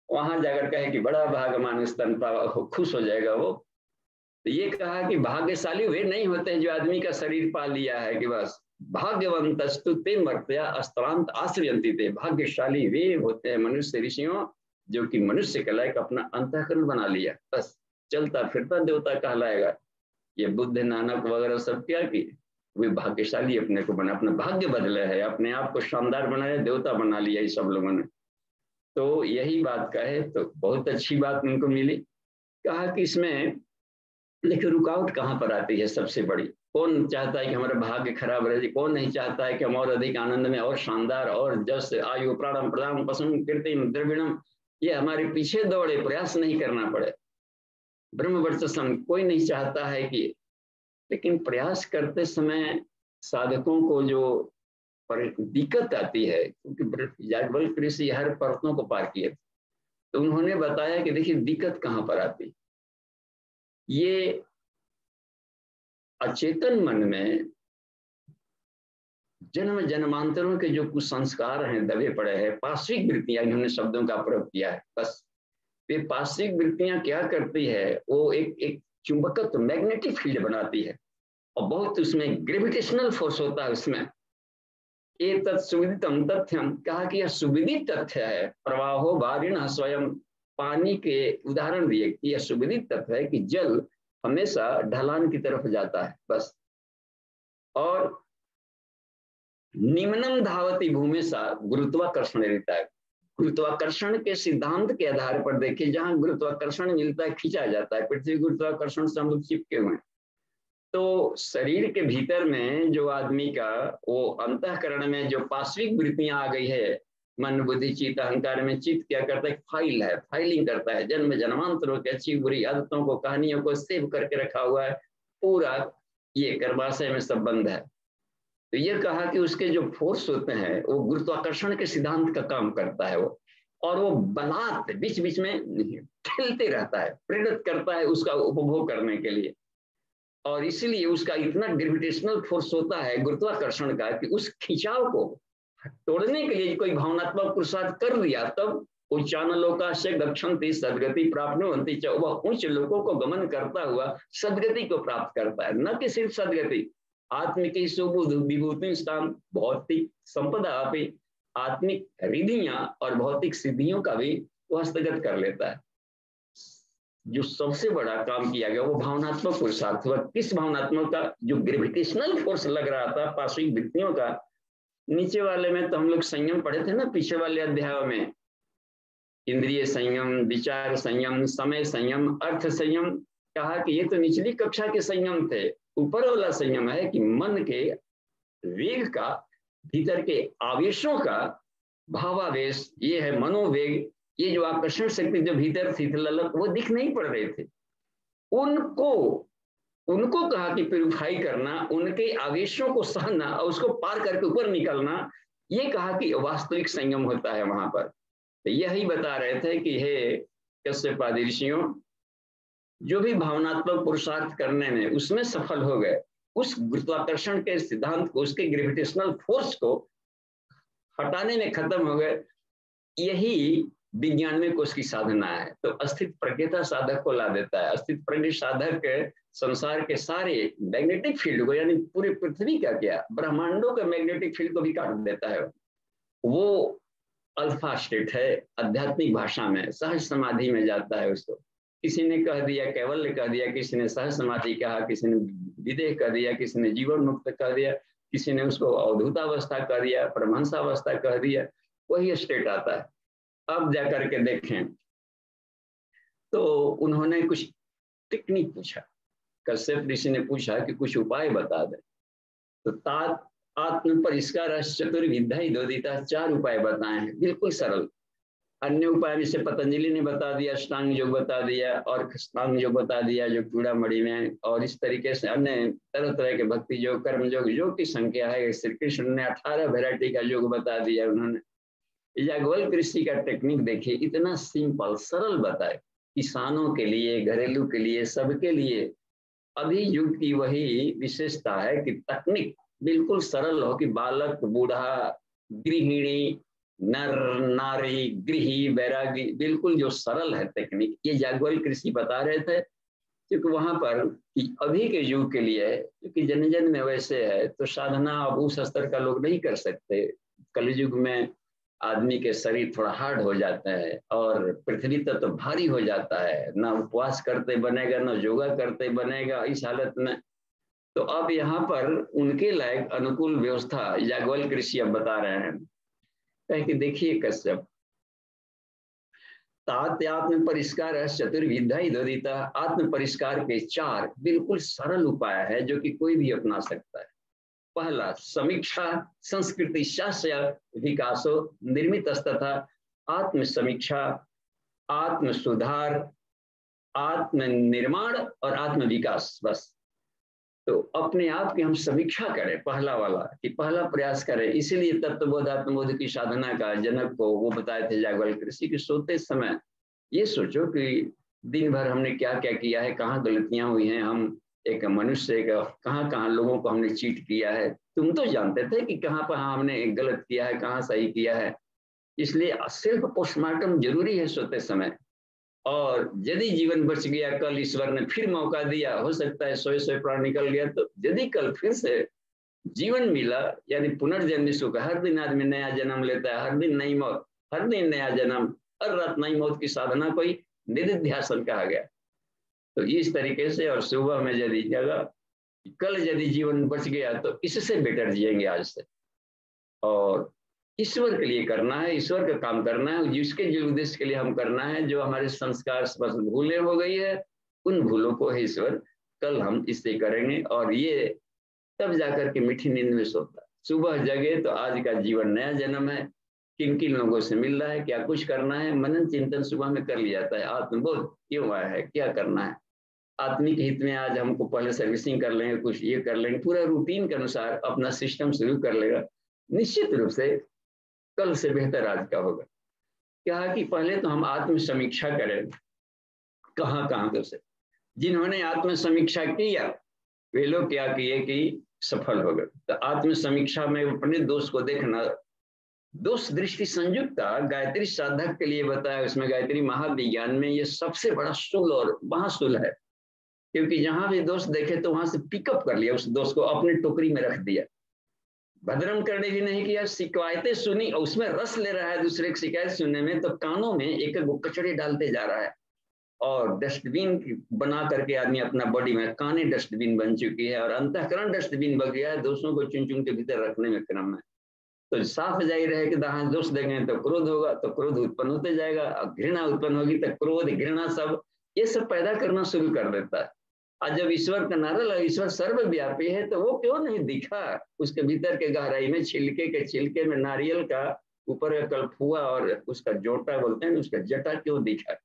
वहां जाकर कहे कि बड़ा भाग मानुष तन पावा, खुश हो जाएगा वो। तो ये कहा कि भाग्यशाली वे नहीं होते हैं जो आदमी का शरीर पा लिया है कि बस भाग्यवंतस्तु ते मर्त्या अस्त्रांत आश्रयन्ति ते, भाग्यशाली वे होते हैं मनुष्य ऋषियों जो कि मनुष्य के लायक अपना अंतःकरण बना लिया, बस चलता फिरता देवता कहलाएगा। ये बुद्ध नानक वगैरह सब क्या किए, वे भाग्यशाली अपने को बना, अपना भाग्य बदले है, अपने आप को शानदार बनाया, देवता बना लिया ये सब लोगों ने। तो यही बात कहे तो बहुत अच्छी बात उनको मिली। कहा कि इसमें देखिए रुकावट कहाँ पर आती है सबसे बड़ी, कौन चाहता है कि हमारा भाग्य खराब रहे, कौन नहीं चाहता है कि हम और अधिक आनंद में और शानदार और जस आयु प्राणम प्रदान पसंद कीर्तिम द्रविणम, ये हमारे पीछे दौड़े, प्रयास नहीं करना पड़े, ब्रह्मवर्चस्व कोई नहीं चाहता है कि। लेकिन प्रयास करते समय साधकों को जो दिक्कत आती है, क्योंकि याज्ञवल्क्य ऋषि हर परतों को पार किए, तो उन्होंने बताया कि देखिए दिक्कत कहाँ पर आती, ये अचेतन मन में जन्म जन्मांतरों के जो कुछ संस्कार हैं दबे पड़े हैं, पार्श्विक वृत्तियां, इन्होंने शब्दों का प्रयोग किया है, बस वे पार्श्विक वृत्तियां क्या करती है, वो एक चुंबकत्व मैग्नेटिक फील्ड बनाती है और बहुत उसमें ग्रेविटेशनल फोर्स होता है उसमें। ये तत्सुविदितम तथ्यम, कहा कि यह सुविदित तथ्य है, प्रवाहो वारिण स्वयं, पानी के उदाहरण दिए कि यह सुविदित तथ्य है कि जल हमेशा ढलान की तरफ जाता है, बस और निम्नम धावती भूमि सा गुरुत्वाकर्षण रहता है। गुरुत्वाकर्षण के सिद्धांत के आधार पर देखिए, जहां गुरुत्वाकर्षण मिलता है खींचा जाता है, पृथ्वी गुरुत्वाकर्षण से हम लोग चिपके हुए हैं। तो शरीर के भीतर में जो आदमी का वो अंतःकरण में जो पाश्विक वृत्तियां आ गई है, मन बुद्धि चित्त अहंकार में चित्त क्या करता है, फाइल है, फाइलिंग करता है, जन्म जन्मांतरों की अच्छी बुरी आदतों को कहानियों को सेव करके रखा हुआ है पूरा, ये गर्भाशय में संबंध है। तो ये कहा कि उसके जो फोर्स होते हैं वो गुरुत्वाकर्षण के सिद्धांत का काम करता है वो, और वो बलात् बीच बीच में ठेलते रहता है, प्रेरित करता है उसका उपभोग करने के लिए। और इसीलिए उसका इतना ग्रेविटेशनल फोर्स होता है गुरुत्वाकर्षण का कि उस खिंचाव को तोड़ने के लिए कोई भावनात्मक पुरुषार्थ कर दिया, तब उच्चानलोका से गच्छन्ति सद्गति प्राप्नुवन्ति च, वह उच्च लोकों को गमन करता हुआ सद्गति को प्राप्त करता है। न कि सिर्फ सद्गति, आत्मिक सुबुध विभूति स्थान भौतिक संपदा अपनी, आत्मिक रिधियां और भौतिक सिद्धियों का भी वह हस्तगत कर लेता है। जो सबसे बड़ा काम किया गया वो भावनात्मक पुरुषार्थ हुआ। किस भावनात्मक का? जो ग्रेविटेशनल फोर्स लग रहा था पाश्विक वृत्तियों का। नीचे वाले में तो हम लोग संयम पढ़े थे ना, पीछे वाले अध्याय में, इंद्रिय संयम, विचार संयम, समय संयम, अर्थ संयम, कहा कि ये तो निचली कक्षा के संयम थे। ऊपर वाला संयम है कि मन के वेग का, भीतर के आवेशों का भावावेश, ये है मनोवेग, ये जो आकर्षण शक्ति जो भीतर थी ललक, वो दिख नहीं पड़ रहे थे। उनको कहा कि प्यूरिफाई करना, उनके आवेशों को सहना और उसको पार करके ऊपर निकलना, ये कहा कि वास्तविक संयम होता है वहां पर। तो यही बता रहे थे कि हे कश्यपादि ऋषियों, जो भी भावनात्मक पुरुषार्थ करने में उसमें सफल हो गए, उस गुरुत्वाकर्षण के सिद्धांत को, उसके ग्रेविटेशनल फोर्स को हटाने में खत्म हो गए, यही 99 कोष की साधना है। तो अस्थित प्रज्ञता साधक को ला देता है। अस्थित प्रज्ञ साधक संसार के सारे मैग्नेटिक फील्ड को, यानी पूरी पृथ्वी का क्या, ब्रह्मांडों के मैग्नेटिक फील्ड को भी काट देता है। वो अल्फा स्टेट है, आध्यात्मिक भाषा में सहज समाधि में जाता है उसको। किसी ने कह दिया कैवल्य कह दिया, किसी ने सहज समाधि कहा, किसी ने विदेह कह दिया, किसी ने जीवन मुक्त कह दिया, किसी ने उसको अवधूतावस्था कह दिया, परमहंसावस्था कह दिया, वही स्टेट आता है। अब जाकर के देखें तो उन्होंने कुछ टेक्निक पूछा, कश्यप ऋषि ने पूछा कि कुछ उपाय बता दे। तो तात आत्म परिष्कार चतुर्विद्या दोदिता, 4 उपाय बताए हैं, बिल्कुल सरल। अन्य उपाय जैसे पतंजलि ने बता दिया, अष्टांग योग बता दिया, और अष्टांग योग बता दिया जो चूड़ामणि में, और इस तरीके से अन्य तरह तरह के भक्ति योग, कर्म योग, योग की संख्या है। श्री कृष्ण ने 18 वैरायटी का योग बता दिया उन्होंने। याज्ञवल्क्य ऋषि का टेक्निक देखिए, इतना सिंपल सरल बताए, किसानों के लिए, घरेलू के लिए, सबके लिए। अभी युग की वही विशेषता है कि तकनीक बिल्कुल सरल हो, कि बालक, बूढ़ा, गृहिणी, नर नारी, गृही, वैरागी, बिल्कुल जो सरल है टेक्निक, ये याज्ञवल्क्य ऋषि बता रहे थे। क्योंकि वहां पर कि अभी के युग के लिए, क्योंकि जन जन में वैसे है, तो साधना अब उस स्तर का लोग नहीं कर सकते। कलयुग में आदमी के शरीर थोड़ा हार्ड हो जाता है, और पृथ्वी तक तो भारी हो जाता है, ना उपवास करते बनेगा, ना योगा करते बनेगा इस हालत में। तो अब यहाँ पर उनके लायक अनुकूल व्यवस्था याज्ञवल्क्य ऋषि अब बता रहे हैं। कहे कि देखिए कश्यप, आत्म परिष्कार चतुर्विद्या दोदिता, आत्म परिष्कार के 4 बिल्कुल सरल उपाय है जो कि कोई भी अपना सकता है। पहला, समीक्षा संस्कृति शास्त्र विकासो निर्मित तथा आत्म समीक्षा, आत्म सुधार, आत्म निर्माण और आत्म विकास। बस, तो अपने आप की हम समीक्षा करें, पहला वाला, कि पहला प्रयास करें। इसीलिए तत्वबोध आत्मबोध की साधना का जनक को वो बताए थे याज्ञवल्क्य ऋषि कि सोते समय ये सोचो कि दिन भर हमने क्या क्या किया है, कहाँ गलतियां हुई हैं, हम एक मनुष्य का कहाँ कहाँ लोगों को हमने चीट किया है। तुम तो जानते थे कि कहाँ पर हमने गलत किया है, कहाँ सही किया है। इसलिए सेल्फ पोस्टमार्टम जरूरी है सोते समय। और यदि जीवन बच गया, कल ईश्वर ने फिर मौका दिया, हो सकता है 100 प्राण निकल गया, तो यदि कल फिर से जीवन मिला, यानी पुनर्जन्म सुख, हर दिन आदमी नया जन्म लेता है, हर दिन नई मौत, हर दिन नया जन्म, हर रात नई मौत की साधना को ही निधिध्यासन कहा गया। तो इस तरीके से, और सुबह में यदि जगह कल यदि जीवन बच गया तो इससे बेटर जिएंगे आज से, और ईश्वर के लिए करना है, ईश्वर का काम करना है, जिसके जो उद्देश्य के लिए हम करना है, जो हमारे संस्कार बस भूलें हो गई है, उन भूलों को है ईश्वर कल हम इससे करेंगे। और ये तब जाकर के मीठी नींद में सोता, सुबह जगे तो आज का जीवन नया जन्म है, किन किन लोगों से मिल रहा है, क्या कुछ करना है, मनन चिंतन सुबह में कर लिया जाता है। आत्मबोध क्यों आया है, क्या करना है, आत्मिक हित में आज हमको पहले सर्विसिंग कर लेंगे, कुछ ये कर लेंगे, पूरा रूटीन के अनुसार अपना सिस्टम शुरू कर लेगा, निश्चित रूप से कल से बेहतर आज का होगा। क्या कि पहले तो हम आत्म समीक्षा करें, कहाँ कहाँ से जिन्होंने आत्म समीक्षा किया वे लोग क्या किए कि सफल हो गए। तो आत्म समीक्षा में अपने दोष को देखना, दोष दृष्टि संयुक्ता गायत्री साधक के लिए बताया, उसमें गायत्री महाविज्ञान में ये सबसे बड़ा शूल और महाशूल है, क्योंकि जहां भी दोष देखे तो वहां से पिकअप कर लिया, उस दोष को अपने टोकरी में रख दिया, भद्रम करने भी नहीं किया, शिकायतें सुनी और उसमें रस ले रहा है दूसरे की शिकायत सुनने में, तो कानों में एक एक कचड़े डालते जा रहा है, और डस्टबिन बना करके आदमी अपना बॉडी में, काने डस्टबिन बन चुकी है और अंतःकरण डस्टबिन बन गया है, दोषों को चुन चुन के भीतर रखने में क्रम में। तो साफ जाहिर है कि जहां दोष देंगे तो क्रोध होगा, तो क्रोध उत्पन्न होते जाएगा, और घृणा उत्पन्न होगी तो क्रोध घृणा सब ये सब पैदा करना शुरू कर देता है। आज जब ईश्वर का नारा लगा, ईश्वर सर्वव्यापी है, तो वो क्यों नहीं दिखा उसके भीतर के गहराई में, छिलके के छिलके में नारियल का ऊपर का कलफुआ और उसका जोटा बोलते हैं, उसका जटा क्यों दिखा,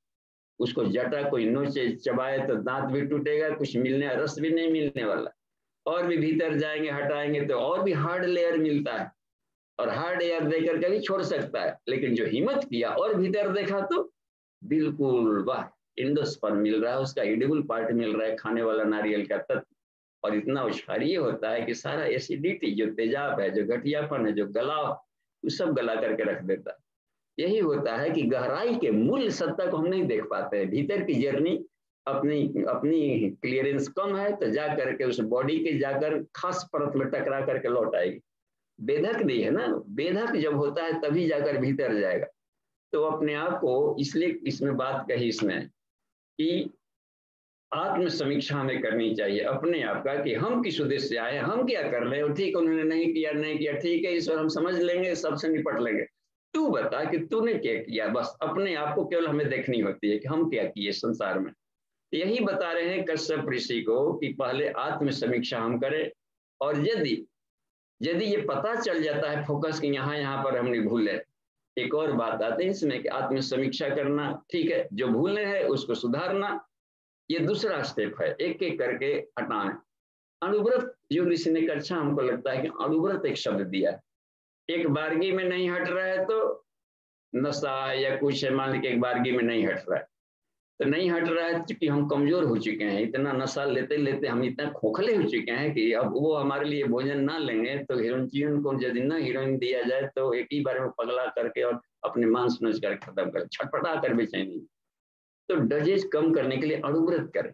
उसको जटा कोई नोचे चबाए तो दांत भी टूटेगा, कुछ मिलने रस भी नहीं मिलने वाला, और भी भीतर जाएंगे हटाएंगे तो और भी हार्ड लेयर मिलता है, और हार्ड लेयर देकर के भी छोड़ सकता है, लेकिन जो हिम्मत किया और भीतर देखा तो बिल्कुल वाह, इंडोस्पर्म मिल रहा है, उसका एडिबल पार्ट मिल रहा है, खाने वाला नारियल का तत्व, और इतना क्षारीय होता है कि सारा एसिडिटी जो तेजाब है, जो घटियापन है, जो गलाव, वो सब गला करके रख देता है। यही होता है कि गहराई के मूल सत्ता को हम नहीं देख पाते हैं, भीतर की जर्नी अपनी अपनी क्लियरेंस कम है, तो जा करके उस बॉडी के जाकर खास परत में टकरा करके लौट आएगी। बेधक नहीं है ना, बेधक जब होता है तभी जाकर भीतर जाएगा। तो अपने आप को, इसलिए इसमें बात कही इसमें कि आत्म समीक्षा हमें करनी चाहिए अपने आप का, कि हम किस उद्देश्य से आए, हम क्या कर रहे हैं, ठीक उन्होंने नहीं किया, ठीक है ईश्वर हम समझ लेंगे, सबसे निपट लेंगे, तू बता कि तूने क्या किया, बस अपने आप को केवल हमें देखनी होती है कि हम क्या किए संसार में। यही बता रहे हैं कश्यप ऋषि को कि पहले आत्म समीक्षा हम करें, और यदि ये पता चल जाता है फोकस कि यहाँ पर हमने भूले, एक और बात आती है इसमें कि आत्म समीक्षा करना, ठीक है, जो भूले हैं उसको सुधारना, ये दूसरा स्टेप है, एक एक करके हटाना। अनुव्रत योग ऋषि ने अच्छा, हमको लगता है कि अनुव्रत एक शब्द दिया है, एक बारगी में नहीं हट रहा है तो नशा या कुछ मान लीजिए एक बारगी में नहीं हट रहा है, तो नहीं हट रहा है क्योंकि हम कमजोर हो चुके हैं, इतना नशा लेते लेते हम इतना खोखले हो चुके हैं कि अब वो हमारे लिए भोजन ना लेंगे तो हीरोइन को यदि ना हीरोइन दिया जाए तो एक ही बार में पगला करके और अपने मांस नोच कर खत्म कर, छटपटा कर बेचैनी। तो डजेज कम करने के लिए अणुव्रत करें।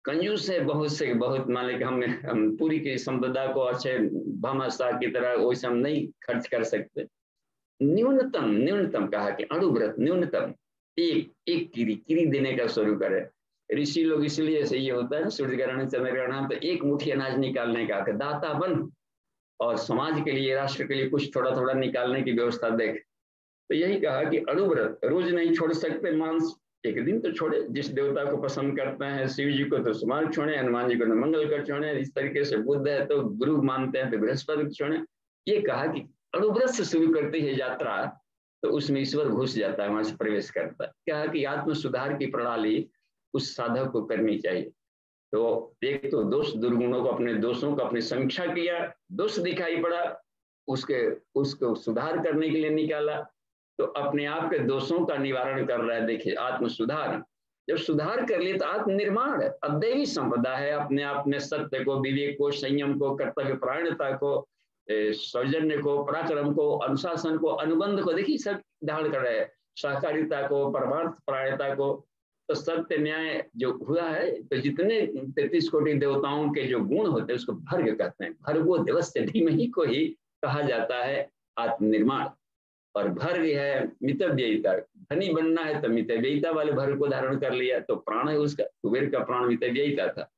कंजूस है बहुत से बहुत, मान लें कि हम पूरी की संपदा को अच्छे भामाशाह की तरह वैसे हम नहीं खर्च कर सकते, न्यूनतम कहा कि अणुव्रत न्यूनतम एक किरी देने का शुरू करे। ऋषि लोग इसलिए से ये होता है सूर्य ग्रहण चंद्र ग्रहण, तो एक मुट्ठी अनाज निकालने का दाता बन, और समाज के लिए राष्ट्र के लिए कुछ थोड़ा थोड़ा निकालने की व्यवस्था देख। तो यही कहा कि अणुव्रत रोज नहीं छोड़ सकते मांस, एक दिन तो छोड़े, जिस देवता को पसंद करते हैं, शिव जी को तो सुमार छोड़े, हनुमान जी को तो मंगल कर छोड़े, इस तरीके से बुद्ध है तो गुरु मानते हैं तो बृहस्पति छोड़े। ये कहा कि अणुव्रत से शुरू करती है यात्रा, तो उसमें ईश्वर घुस जाता है, वहां से प्रवेश करता है। क्या है कि आत्म सुधार की प्रणाली उस साधक को करनी चाहिए। तो एक तो दोष दुर्गुणों को, अपने दोषों को अपनी समीक्षा किया, दोष दिखाई पड़ा, उसको सुधार करने के लिए निकाला, तो अपने आप के दोषों का निवारण कर रहा है। देखिए आत्म सुधार, जब सुधार कर लिए तो आत्मनिर्माण है, अब दैवी संपदा है, अपने आप में सत्य को, विवेक को, संयम को, कर्तव्य परायणता को, सौजन्य को, पराक्रम को, अनुशासन को, अनुबंध को, देखिए सब धारण कर रहे हैं, सहकारिता को, परमार्थ परायणता को। तो सत्य न्याय जो हुआ है, तो जितने 33 कोटि देवताओं के जो गुण होते हैं उसको भर्ग कहते हैं, भर्गो देवस्य धीमहि को ही कहा जाता है आत्मनिर्माण। और भर्ग है मितव्ययिता, धनी बनना है तो मितव्ययिता वाले भर्ग को धारण कर लिया, तो प्राण है उसका, कुबेर का प्राण मितव्ययिता था।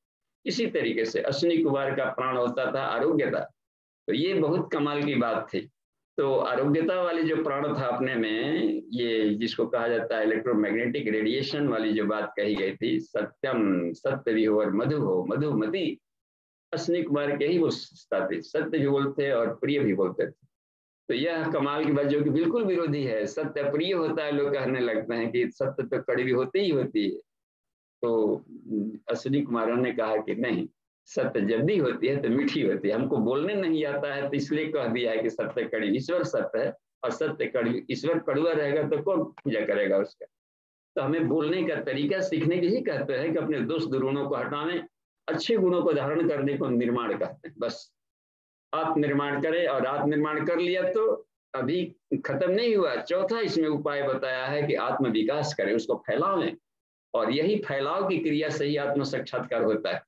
इसी तरीके से अश्विनी कुमार का प्राण होता था आरोग्यता। तो ये बहुत कमाल की बात थी। तो आरोग्यता वाली जो प्राण था अपने में, ये जिसको कहा जाता है इलेक्ट्रोमैग्नेटिक रेडिएशन वाली जो बात कही गई थी, सत्यम सत्य भी हो और मधु हो मधुमती, अश्विनी कुमार के ही वो थी, सत्य भी बोलते और प्रिय भी बोलते थे। तो यह कमाल की बात जो कि बिल्कुल विरोधी है, सत्य प्रिय होता है, लोग कहने लगते हैं कि सत्य तो कड़वी होती ही होती है। तो अश्विनी कुमार ने कहा कि नहीं, सत्य जब भी होती है तो मीठी होती है, हमको बोलने नहीं आता है तो इसलिए कह दिया है कि सत्य कड़वी, ईश्वर सत्य है और सत्य कड़वी, ईश्वर कड़वा रहेगा तो कौन पूजा करेगा उसका। तो हमें बोलने का तरीका सीखने के ही कहते हैं कि अपने दोष दुर्गुणों को हटाने, अच्छे गुणों को धारण करने को निर्माण कहते हैं। बस आत्मनिर्माण करे, और आत्मनिर्माण कर लिया तो अभी खत्म नहीं हुआ, चौथा इसमें उपाय बताया है कि आत्म विकास करे, उसको फैलावें, और यही फैलाव की क्रिया से ही आत्म साक्षात्कार होता है।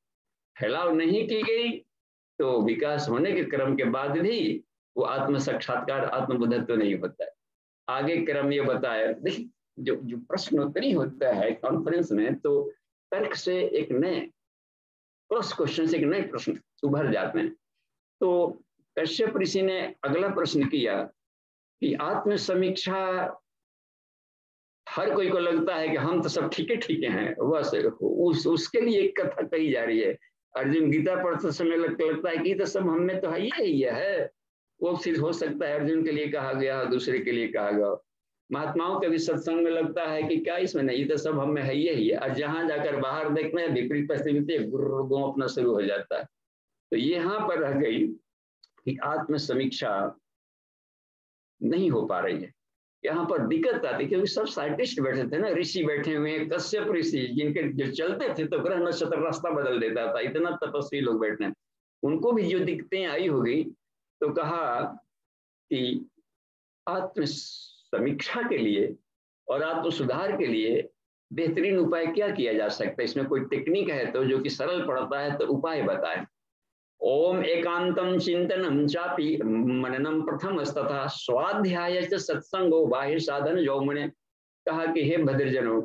फैलाव नहीं की गई तो विकास होने के क्रम के बाद भी वो आत्म साक्षात्कार आत्मबोधत्व तो नहीं होता है। आगे क्रम ये बताया, देखिए जो जो प्रश्नोत्तरी होता है कॉन्फ्रेंस में, तो तर्क से एक नए क्रॉस क्वेश्चन से एक नए प्रश्न उभर जाते हैं। तो कश्यप ऋषि ने अगला प्रश्न किया कि आत्म समीक्षा, हर कोई को लगता है कि हम तो सब ठीक हैं, बस उसके लिए एक कथा कही जा रही है। अर्जुन गीता पढ़ते समय लगता है कि तो सब हम में तो है ही है। वो सिर्फ हो सकता है अर्जुन के लिए कहा गया, दूसरे के लिए कहा गया। महात्माओं के भी सत्संग में लगता है कि क्या इसमें नहीं, तो सब हम में है ही है। और जहां जाकर बाहर देखना है विपरीत परिस्थिति, गुर्र अपना शुरू हो जाता है। तो यहाँ पर रह गई कि आत्म समीक्षा नहीं हो पा रही है। यहाँ पर दिक्कत आती, क्योंकि सब साइंटिस्ट बैठे थे ना, ऋषि बैठे हुए हैं, कश्यप ऋषि जिनके जो चलते थे तो ग्रह नक्षत्र रास्ता बदल देता था, इतना तपस्वी लोग बैठे हैं, उनको भी जो दिक्कतें आई होगी। तो कहा कि आत्म समीक्षा के लिए और आत्म सुधार के लिए बेहतरीन उपाय क्या किया जा सकता है, इसमें कोई टेक्निक है तो जो कि सरल पड़ता है तो उपाय बताएं। ओम एकांतम चिंतनम चापि मननम प्रथम तथा स्वाध्याय सत्संगो बाह्य साधन यौमने। कहा कि हे भद्रजनों,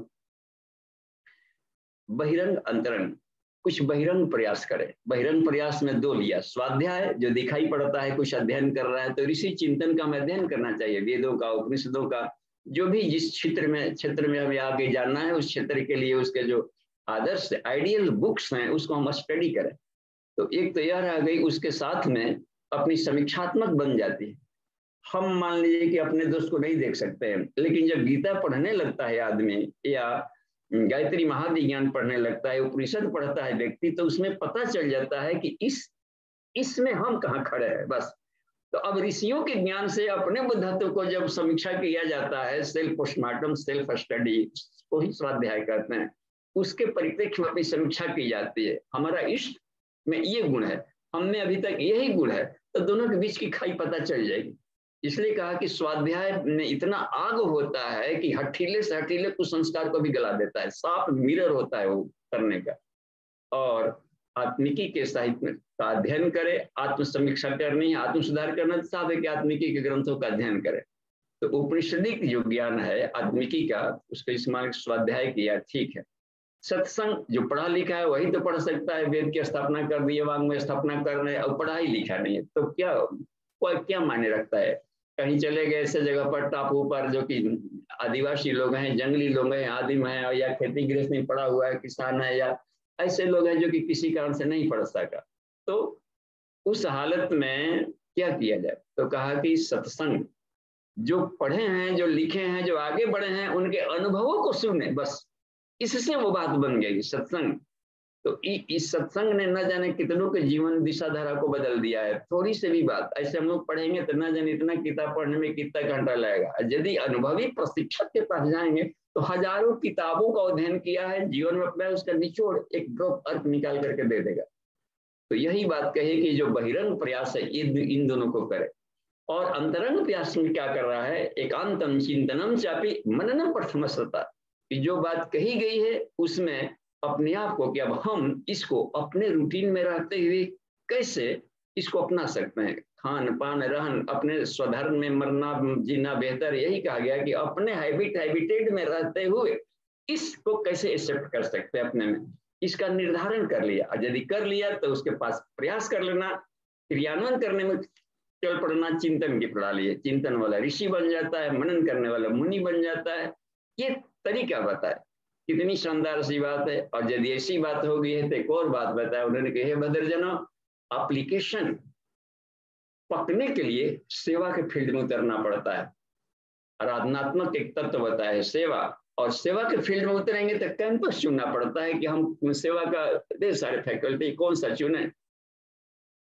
बहिरंग अंतरंग, कुछ बहिरंग प्रयास करे। बहिरंग प्रयास में दो लिया, स्वाध्याय जो दिखाई पड़ता है, कुछ अध्ययन कर रहा है तो ऋषि चिंतन का हमें अध्ययन करना चाहिए, वेदों का, उपनिषदों का, जो भी जिस क्षेत्र में हमें आगे जानना है उस क्षेत्र के लिए उसके जो आदर्श आइडियल बुक्स हैं उसको हम स्टडी करें। तो एक तो यह रह गई, उसके साथ में अपनी समीक्षात्मक बन जाती है। हम मान लीजिए कि अपने दोस्त को नहीं देख सकते हैं, लेकिन जब गीता पढ़ने लगता है आदमी, या गायत्री महाविज्ञान पढ़ने लगता है, उपनिषद पढ़ता है व्यक्ति, तो उसमें पता चल जाता है कि इसमें हम कहाँ खड़े हैं। बस तो अब ऋषियों के ज्ञान से अपने बुद्धत्व को जब समीक्षा किया जाता है, सेल्फ पोस्टमार्टम, सेल्फ स्टडी को ही स्वाध्याय कहते हैं, उसके परिप्रेक्ष्य में अपनी समीक्षा की जाती है। हमारा इष्ट में ये गुण है, हमने अभी तक यही गुण है, तो दोनों के बीच की खाई पता चल जाएगी। इसलिए कहा कि स्वाध्याय में इतना आग होता है कि हठीले से हठीले कुसंस्कार को भी गला देता है, साफ मिरर होता है वो करने का। और आत्मिकी के साहित्य का अध्ययन करे, आत्म समीक्षा करनी है, आत्म सुधार करना, साथ है कि आत्मिकी के ग्रंथों का अध्ययन करे। तो उपनिषदिक जो ज्ञान है आत्मिकी का, उसका इस्तेमाल स्वाध्याय किया, ठीक है। सत्संग जो पढ़ा लिखा है वही तो पढ़ सकता है, वेद की स्थापना कर दी है, वांग में स्थापना कर रहे हैं, और पढ़ा ही लिखा नहीं है तो क्या मायने रखता है। कहीं चले गए ऐसे जगह पर टापू पर जो कि आदिवासी लोग हैं, जंगली लोग हैं, आदिम है, या खेती गृहस्थ में पढ़ा हुआ है, किसान है, या ऐसे लोग हैं जो कि किसी कारण से नहीं पढ़ सका, तो उस हालत में क्या किया जाए। तो कहा कि सत्संग, जो पढ़े हैं, जो लिखे हैं, जो आगे बढ़े हैं, उनके अनुभवों को सुने, बस इससे वो बात बन गई सत्संग। तो इस सत्संग ने न जाने कितनों के जीवन दिशा धारा को बदल दिया है। थोड़ी सी भी बात ऐसे हम लोग पढ़ेंगे तो न जाने इतना किताब पढ़ने में कितना घंटा लगेगा, यदि अनुभवी प्रशिक्षक के पास जाएंगे तो हजारों किताबों का अध्ययन किया है, जीवन में अपना उसका निचोड़ एक ड्रॉप अर्थ निकाल करके दे देगा। तो यही बात कही कि जो बहिरंग प्रयास है इन दोनों को करे, और अंतरंग प्रयास में क्या कर रहा है, एकांतम चिंतनम चापि मननम प्रथमस्तता, कि जो बात कही गई है उसमें अपने आप को कि अब हम इसको अपने रूटीन में रहते हुए कैसे इसको अपना सकते हैं। खान पान रहन, अपने स्वधर्म में मरना जीना बेहतर, यही कहा गया कि अपने हैबिटेट में रहते हुए इसको कैसे एक्सेप्ट कर सकते हैं अपने में। इसका निर्धारण कर लिया, और यदि कर लिया तो उसके पास प्रयास कर लेना, क्रियान्वयन करने में चल पड़ना। चिंतन की प्रणाली है, चिंतन वाला ऋषि बन जाता है, मनन करने वाला मुनि बन जाता है। ये तरीका बताए, कितनी शानदार सी बात है। और यदि ऐसी बात हो गई है तो एक और बात बताया उन्होंने, कहे भद्रजनों, एप्लीकेशन पकने के लिए सेवा के फील्ड में उतरना पड़ता है। आराधनात्मक एक तत्व बताया है सेवा, और सेवा के फील्ड में उतरेंगे तो कैंपस चुनना पड़ता है कि हम सेवा का ढेर सारे फैकल्टी कौन सा चुने।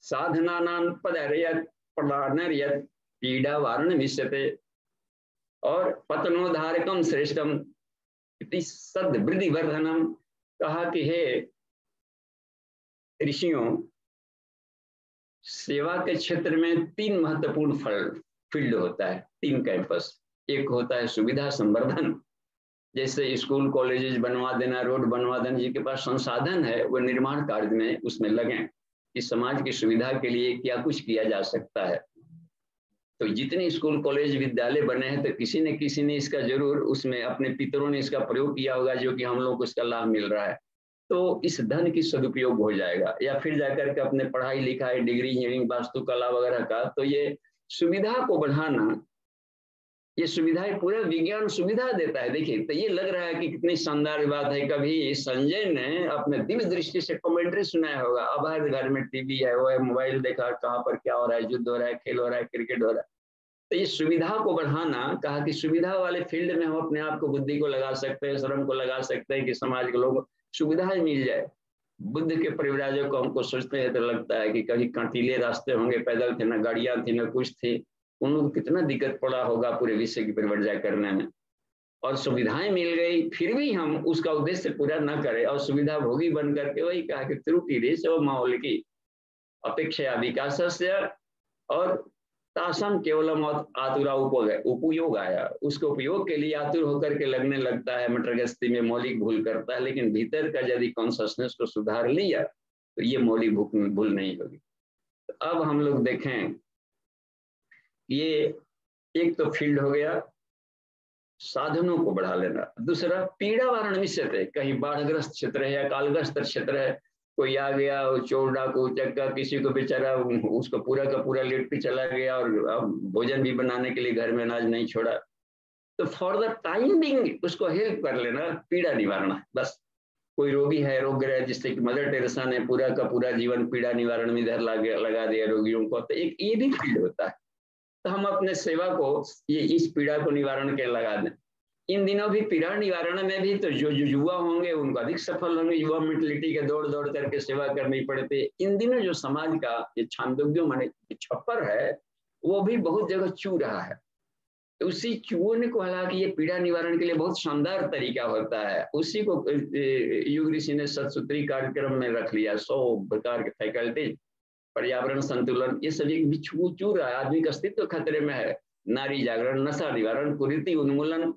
साधना नाम पदार्यत प्रधानर्यत पीड़ा वारण विष्यते, और पतनोद्धारकम श्रेष्ठम इति सद्वृद्धि वर्धनम। कहा कि हे ऋषियों, सेवा के क्षेत्र में 3 महत्वपूर्ण फील्ड होता है, 3 कैंपस। एक होता है सुविधा संवर्धन, जैसे स्कूल कॉलेजेस बनवा देना, रोड बनवा देना, जिनके पास संसाधन है वो निर्माण कार्य में उसमें लगें कि समाज की सुविधा के लिए क्या कुछ किया जा सकता है। तो जितने स्कूल कॉलेज विद्यालय बने हैं तो किसी न किसी ने इसका जरूर, उसमें अपने पितरों ने इसका प्रयोग किया होगा, जो कि हम लोग को इसका लाभ मिल रहा है। तो इस धन की सदुपयोग हो जाएगा, या फिर जाकर के अपने पढ़ाई लिखाई डिग्री इंजीनियरिंग वास्तुकला वगैरह का, तो ये सुविधा को बढ़ाना, ये सुविधाएं पूरा विज्ञान सुविधा देता है। देखिए तो ये लग रहा है कि कितनी शानदार बात है। कभी संजय ने अपने दिव्य दृष्टि से कमेंट्री सुनाया होगा, अब हर घर में टीवी है, वो है, मोबाइल देखा कहाँ पर क्या हो रहा है, युद्ध हो रहा है, खेल हो रहा है, क्रिकेट हो रहा है। तो ये सुविधा को बढ़ाना, कहा कि सुविधा वाले फील्ड में हम अपने आप को, बुद्धि को लगा सकते हैं, श्रम को लगा सकते हैं कि समाज के लोग सुविधाएं मिल जाए। बुद्ध के परिव्राजक को हमको सोचते हैं तो लगता है कि कभी कांटीले रास्ते होंगे, पैदल थे, ना गाड़ियां थी, ना कुछ थी, उनको कितना दिक्कत पड़ा होगा पूरे विश्व की परिवर्जा करने में। और सुविधाएं मिल गई, फिर भी हम उसका उद्देश्य पूरा न करें और सुविधा भोगी बन करके, वही कहा कि त्रुटि रेश और माहौल की अपेक्षा विकास और तासम केवलम आतुरा उपयोग आया, उसके उपयोग के लिए आतुर होकर के लगने लगता है, मटरगस्ती में मौलिक भूल करता है। लेकिन भीतर का यदि कॉन्शसनेस को सुधार लिया तो ये मौलिक भूल नहीं होगी। तो अब हम लोग देखें, ये एक तो फील्ड हो गया साधनों को बढ़ा लेना। दूसरा पीड़ा वारण विषय, कहीं बाढ़ग्रस्त क्षेत्र है या कालग्रस्त क्षेत्र है, कोई आ गया चोर डाकू चक्का, किसी को बेचारा उसको पूरा का पूरा लेट पे चला गया और भोजन भी बनाने के लिए घर में अनाज नहीं छोड़ा, तो फॉर द टाइम बिंग उसको हेल्प कर लेना, पीड़ा निवारण। बस कोई रोगी है, रोग है, जिससे कि मदर टेरेसा ने पूरा का पूरा जीवन पीड़ा निवारण में इधर लगा दिया रोगियों को, तो एक ये भी फील्ड होता है। तो हम अपने सेवा को ये इस पीड़ा को निवारण के लगा दें। इन दिनों भी पीड़ा निवारण में भी तो जो युवा होंगे उनको अधिक सफल होंगे, युवा मेंटलिटी के दौड़ दौड़ करके सेवा करनी पड़ती है। इन दिनों जो समाज का ये छांदोग्य माने छप्पर है, वो भी बहुत जगह चू रहा है। तो उसी चूने को, हालांकि ये पीड़ा निवारण के लिए बहुत शानदार तरीका होता है, उसी को युग ऋषि ने सतसूत्री कार्यक्रम में रख लिया। 100 प्रकार के फैकल्टी, पर्यावरण संतुलन, ये सभी भी चू रहा है, आदमी का अस्तित्व खतरे में है। नारी जागरण, नशा निवारण, कुरीति उन्मूलन,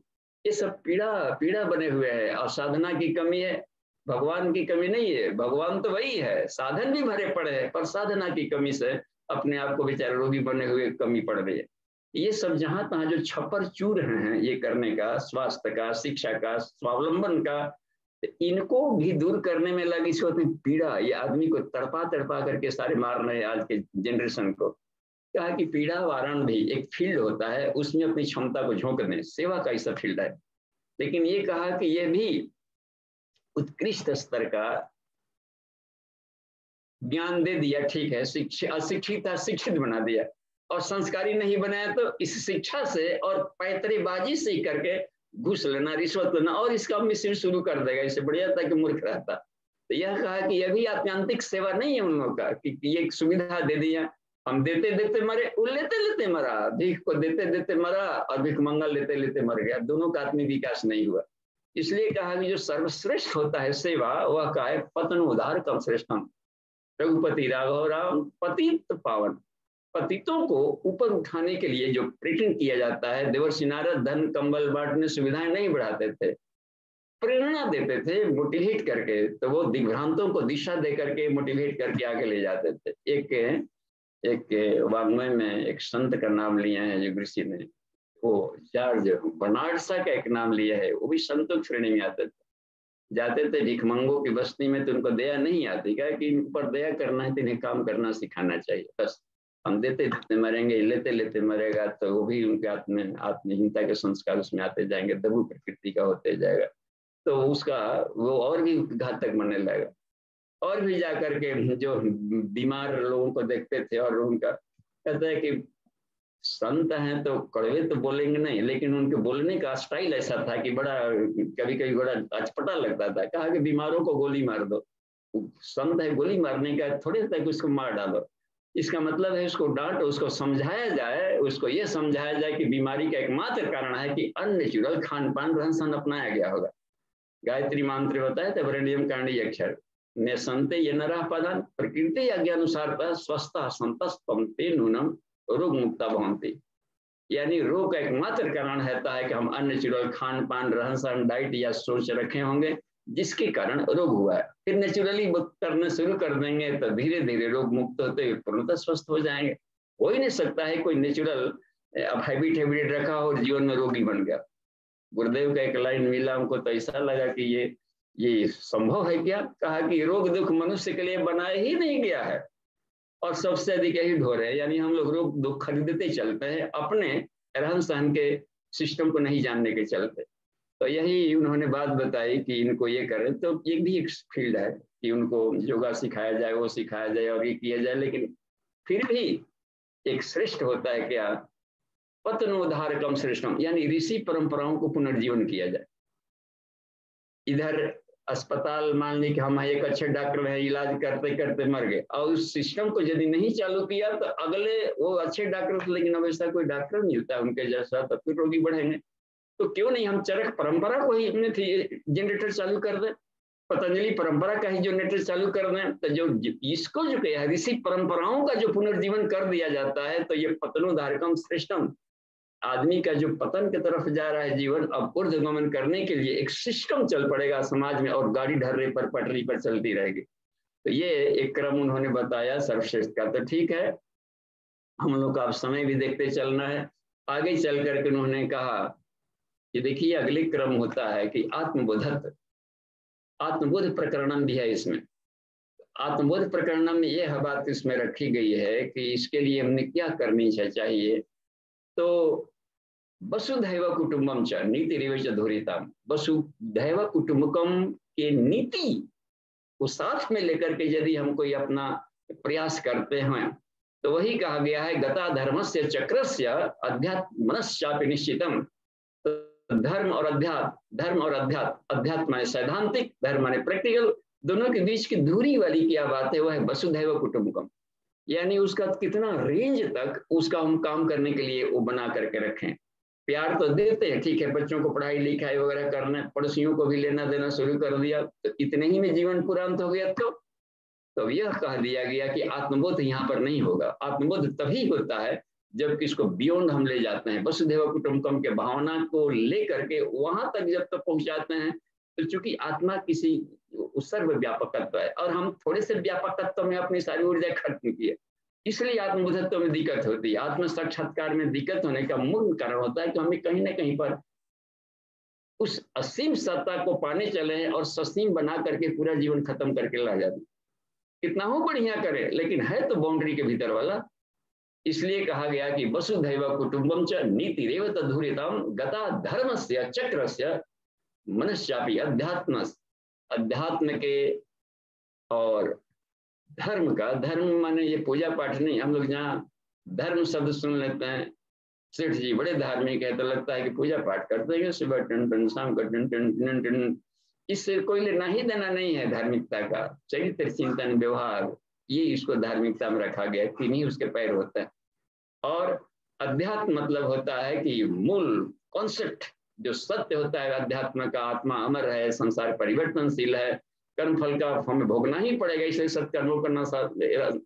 ये सब पीड़ा बने हुए हैं। और साधना की कमी है, भगवान की कमी नहीं है, भगवान तो वही है, साधन भी भरे पड़े हैं, पर साधना की कमी से अपने आप को बेचारे रोगी बने हुए कमी पड़ रही है। ये सब जहां तहां जो छप्पर चू रहे हैं ये करने का, स्वास्थ्य का, शिक्षा का, स्वावलंबन का, इनको भी दूर करने में लगी सोचती पीड़ा, ये आदमी को तड़पा तड़पा करके सारे मार रहे हैं आज के जनरेशन को। कहा कि पीड़ा वारण भी एक फील्ड होता है, उसमें अपनी क्षमता को झोंक दें, सेवा का ऐसा फील्ड है। लेकिन ये कहा कि ये भी उत्कृष्ट स्तर का ज्ञान दे दिया, ठीक है, अशिक्षित शिक्षित बना दिया, और संस्कारी नहीं बनाया तो इस शिक्षा से और पैतरेबाजी से ही करके घूस लेना, रिश्वत लेना, और इसका मिसयूज शुरू कर देगा। इससे बढ़िया था कि मूर्ख रहता। तो यह कहा कि यह भी आत्यांतिक सेवा नहीं है उन लोगों का, कि ये सुविधा दे दिया, हम देते देते मरे, वो लेते लेते मरा, भीख को देते देते मरा और भिख मंगल लेते लेते मर गया, दोनों का आत्मिक विकास नहीं हुआ। इसलिए कहा कि जो सर्वश्रेष्ठ होता है सेवा, वह का है पतन उद्धार कम श्रेष्ठम। रघुपति राघव राम पतित पावन, पतितों को ऊपर उठाने के लिए जो प्रयत्न किया जाता है, देवर्षि नारद धन कंबल बांटने सुविधाएं नहीं बढ़ाते थे, प्रेरणा देते थे मोटिवेट करके, तो वो दिग्भ्रांतों को दिशा दे करके मोटिवेट करके आगे ले जाते थे। एक वाङ्मय में एक संत का नाम लिया है जो ऋषि ने, वो जॉर्ज बर्नार्ड शॉ का एक नाम लिया है, वो भी संतों की श्रेणी में आते थे। जाते थे भिखमंगों की बस्ती में तो उनको दया नहीं आती, क्या कि इन पर दया करना है तो इन्हें काम करना सिखाना चाहिए, बस हम देते देते मरेंगे, लेते लेते मरेगा तो वो भी उनके आत्महीनता के संस्कार उसमें आते जाएंगे, दबु प्रकृति का होते जाएगा, तो उसका वो और भी घातक बनने लगेगा। और भी जाकर के जो बीमार लोगों को देखते थे और उनका कहते हैं कि संत हैं तो कड़वे तो बोलेंगे नहीं, लेकिन उनके बोलने का स्टाइल ऐसा था कि बड़ा कभी कभी बड़ा अचपटा लगता था। कहा कि बीमारों को गोली मार दो, संत है गोली मारने का थोड़े तक उसको मार डालो, इसका मतलब है उसको डांटो, उसको समझाया जाए, उसको ये समझाया जाए कि बीमारी का एकमात्र कारण है कि अननेचुरल खान पान रहन सहन अपनाया गया होगा। गायत्री मंत्र बताया था वरेण्यम कांडी अक्षर ने संते ये नरा पदान प्रकृति आज्ञानुसार स्वस्थ संतस्ते नूनम रोग मुक्ता भवंती, यानी रोग का एकमात्र कारण रहता है कि हम अननेचुरल खान पान रहन सहन डाइट या सोच रखे होंगे जिसके कारण रोग हुआ है। फिर नेचुरली करना शुरू कर देंगे तो धीरे धीरे रोग मुक्त होते हुए पूर्णतः स्वस्थ हो जाएंगे। हो ही नहीं सकता है कोई नेचुरल अब हैबिट रखा हो और जीवन में रोगी बन गया। गुरुदेव का एक लाइन मिला हमको तो ऐसा लगा कि ये संभव है क्या? कहा कि रोग दुख मनुष्य के लिए बनाया ही नहीं गया है और सबसे अधिक यही ढो रहे हैं, यानी हम लोग रोग दुख खरीदते चलते हैं अपने रहन सहन के सिस्टम को नहीं जानने के चलते। तो यही उन्होंने बात बताई कि इनको ये करें, तो ये भी एक फील्ड है कि उनको योगा सिखाया जाए, वो सिखाया जाए और ये किया जाए, लेकिन फिर भी एक श्रेष्ठ होता है क्या? पतनोद्धारकम श्रेष्ठम, यानी ऋषि परंपराओं को पुनर्जीवन किया जाए। इधर अस्पताल मान ली कि हम एक अच्छे डॉक्टर हैं, इलाज करते करते मर गए और उस सिस्टम को यदि नहीं चालू किया तो अगले वो अच्छे डॉक्टर, लेकिन अब ऐसा कोई डॉक्टर नहीं होता उनके जैसा, तो फिर रोगी बढ़ेंगे। तो क्यों नहीं हम चरक परंपरा को ही अपने जनरेटर चालू कर दें, पतंजलि परंपरा का ही जनरेटर चालू कर दें, तो जो इसको जो कहा ऋषि परंपराओं का जो पुनर्जीवन कर दिया जाता है, तो ये पतनोद्धारकम श्रेष्ठम, आदमी का जो पतन की तरफ जा रहा है जीवन, अब ऊर्ध्वगमन करने के लिए एक सिस्टम चल पड़ेगा समाज में और गाड़ी ढर्रे पर पटरी पर चलती रहेगी। तो ये एक क्रम उन्होंने बताया सर्वश्रेष्ठ का। तो ठीक है, हम लोग का अब समय भी देखते चलना है। आगे चल करके उन्होंने कहा कि देखिए अगले क्रम होता है कि आत्मबोधत्व, आत्मबोध प्रकरणम भी है इसमें। आत्मबोध प्रकरणम में यह बात इसमें रखी गई है कि इसके लिए हमने क्या करनी चाहिए। तो वसुधैव कुटुंबम च नीति रिवेच धुरिता, वसुधैव कुटुंबकम के नीति को साथ में लेकर के यदि हम कोई अपना प्रयास करते हैं तो वही कहा गया है गता धर्मस्य चक्रस्य अध्यात्म मनश्चापि निश्चितम। धर्म और अध्यात्म, अध्यात्म माने सैद्धांतिक, धर्म माने प्रैक्टिकल, दोनों के बीच की दूरी वाली क्या बात है, वह है वसुधैव कुटुंबकम, यानी उसका कितना रेंज तक उसका हम काम करने के लिए वो बना करके रखें। प्यार तो देते हैं, ठीक है, बच्चों को पढ़ाई लिखाई वगैरह करना, पड़ोसियों को भी लेना देना शुरू कर दिया तो इतने ही में जीवन पूरा अंत हो गया। तो यह कह दिया गया कि आत्मबोध यहाँ पर नहीं होगा। आत्मबोध तभी होता है जब इसको बियॉन्ड हम ले जाते हैं, वसुधैव कुटुंबकम के भावना को लेकर के वहां तक जब तक पहुंचाते हैं, तो चूंकि आत्मा किसी सर्वव्यापक तत्व है और हम थोड़े से व्यापक तत्व में अपनी सारी ऊर्जा खत्म की है, इसलिए आत्मबोधत्व में दिक्कत होती है। आत्म साक्षात्कार में दिक्कत होने का मूल कारण होता है कि हमें कहीं ना कहीं पर उस असीम सत्ता को पाने चले हैं और ससीम बना करके पूरा जीवन खत्म करके ला जाते, कितना हो बढ़िया करे, लेकिन है तो बाउंड्री के भीतर वाला। इसलिए कहा गया कि वसुधैव कुटुंबम च नीति रेव तद्धुरितम गता धर्मस्य चक्रस्य मनश्चापि अध्यात्म, अध्यात्म के और धर्म का, धर्म माने ये पूजा पाठ नहीं, हम लोग जहाँ धर्म शब्द सुन लेते हैं, सेठ जी बड़े धार्मिक है तो लगता है कि पूजा पाठ करते हैं सुबह टन टन शाम का टन टन टन टन, इससे कोई लेना ही देना नहीं है धार्मिकता का। चरित्र चिंतन व्यवहार, ये इसको धार्मिकता में रखा गया, तीन ही उसके पैर होते हैं। और अध्यात्म मतलब होता है कि मूल कॉन्सेप्ट जो सत्य होता है अध्यात्म का, आत्मा अमर है, संसार परिवर्तनशील है, कर्म फल का हमें भोगना ही पड़ेगा, इसलिए सत्कर्मों करना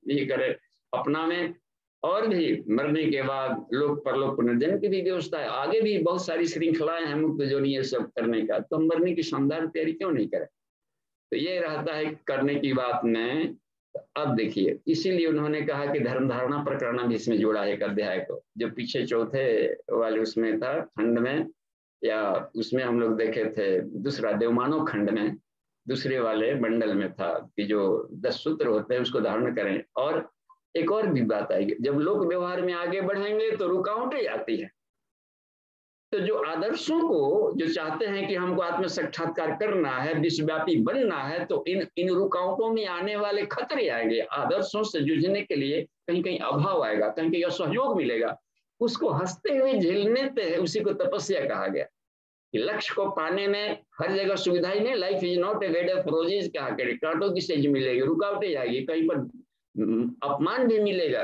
ये करे अपना में, और भी मरने के बाद लोक परलोक पुनर्जन्म की भी व्यवस्था है, आगे भी बहुत सारी श्रृंखलाएं हैं मुक्त जोनी ये सब करने का, तो हम मरने की शानदार तैयारी क्यों नहीं करें। तो ये रहता है करने की बात में। अब देखिए इसीलिए उन्होंने कहा कि धर्म धारणा प्रकरण भी इसमें जोड़ा है एक अध्याय को, जो पीछे चौथे वाले उसमें था खंड में, या उसमें हम लोग देखे थे दूसरा देवमानव खंड में, दूसरे वाले मंडल में था कि जो 10 सूत्र होते हैं उसको धारण करें। और एक और भी बात आएगी, जब लोक व्यवहार में आगे बढ़ेंगे तो रुकावटें आती है। तो जो आदर्शों को जो चाहते हैं कि हमको आत्म साक्षात्कार करना है, विश्वव्यापी बनना है, तो इन रुकावटों में आने वाले खतरे आएंगे। आदर्शों से जूझने के लिए कहीं कहीं अभाव आएगा, कहीं कहीं असहयोग मिलेगा, उसको हंसते हुए झेलने से, उसी को तपस्या कहा गया। कि लक्ष्य को पाने में हर जगह सुविधा ही नहीं, life is not a bed of roses कहा करे, कांटों की सेज मिलेगी, रुकावटें आएगी, कहीं पर अपमान भी मिलेगा।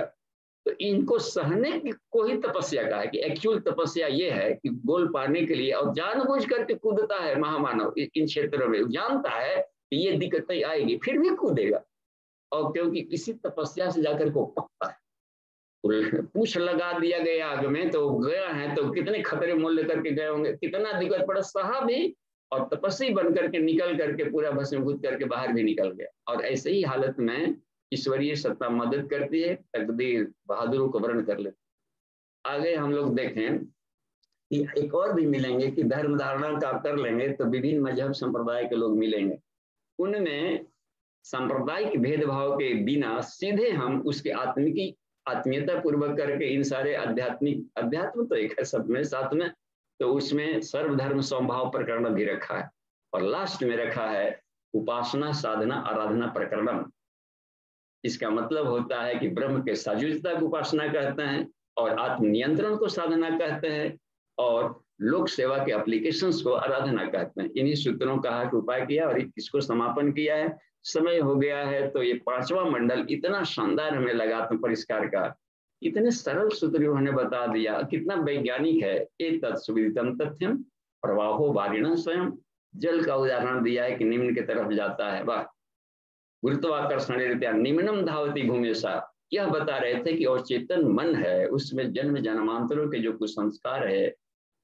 तो इनको सहने को ही तपस्या का है। कि एक्चुअल तपस्या ये है कि गोल पाने के लिए, और जानबूझ करके कूदता है महामानव इन क्षेत्रों में, जानता है कि ये दिक्कतें आएगी फिर भी कूदेगा। और क्योंकि इसी तपस्या से जाकर को पकता है। पूछ लगा दिया गया आग में तो गया है, तो कितने खतरे मोल लेकर के गए होंगे, कितना दिक्कत पड़ा, सहा भी, और तपस्वी बन करके निकल करके पूरा भस्मीभूत करके बाहर भी निकल गया। और ऐसे ही हालत में ईश्वरीय सत्ता मदद करती है, तकदीर बहादुरों को वर्ण कर लेती। आगे हम लोग देखें कि एक और भी मिलेंगे कि धर्म धारणा का कर लेंगे तो विभिन्न मजहब संप्रदाय के लोग मिलेंगे। उनमें सांप्रदायिक भेदभाव के बिना सीधे हम उसके आत्मीयता पूर्वक करके इन सारे अध्यात्म तो एक है सब में, साथ में तो उसमें सर्वधर्म समभाव प्रकरण भी रखा है। और लास्ट में रखा है उपासना साधना आराधना प्रकरण। इसका मतलब होता है कि ब्रह्म के साजुजता को उपासना कहते हैं, और आत्मनियंत्रण को साधना कहते हैं, और लोक सेवा के एप्लीकेशंस को आराधना कहते हैं। इन्हीं सूत्रों का उपाय किया और इसको समापन किया है। समय हो गया है, तो ये 5वां मंडल इतना शानदार हमें लगा आत्म परिष्कार का, इतने सरल सूत्र उन्होंने बता दिया, कितना वैज्ञानिक है। एक तत्सुविदितम तथ्यम प्रवाहो वारिणः स्वयं, जल का उदाहरण दिया है कि निम्न की तरफ जाता है, वाह, गुरुत्वाकर्षण रीत्या निम्नम धावती भूमिशा। यह बता रहे थे कि और चेतन मन है, उसमें जन्म जन्मांतरों के जो कुछ संस्कार है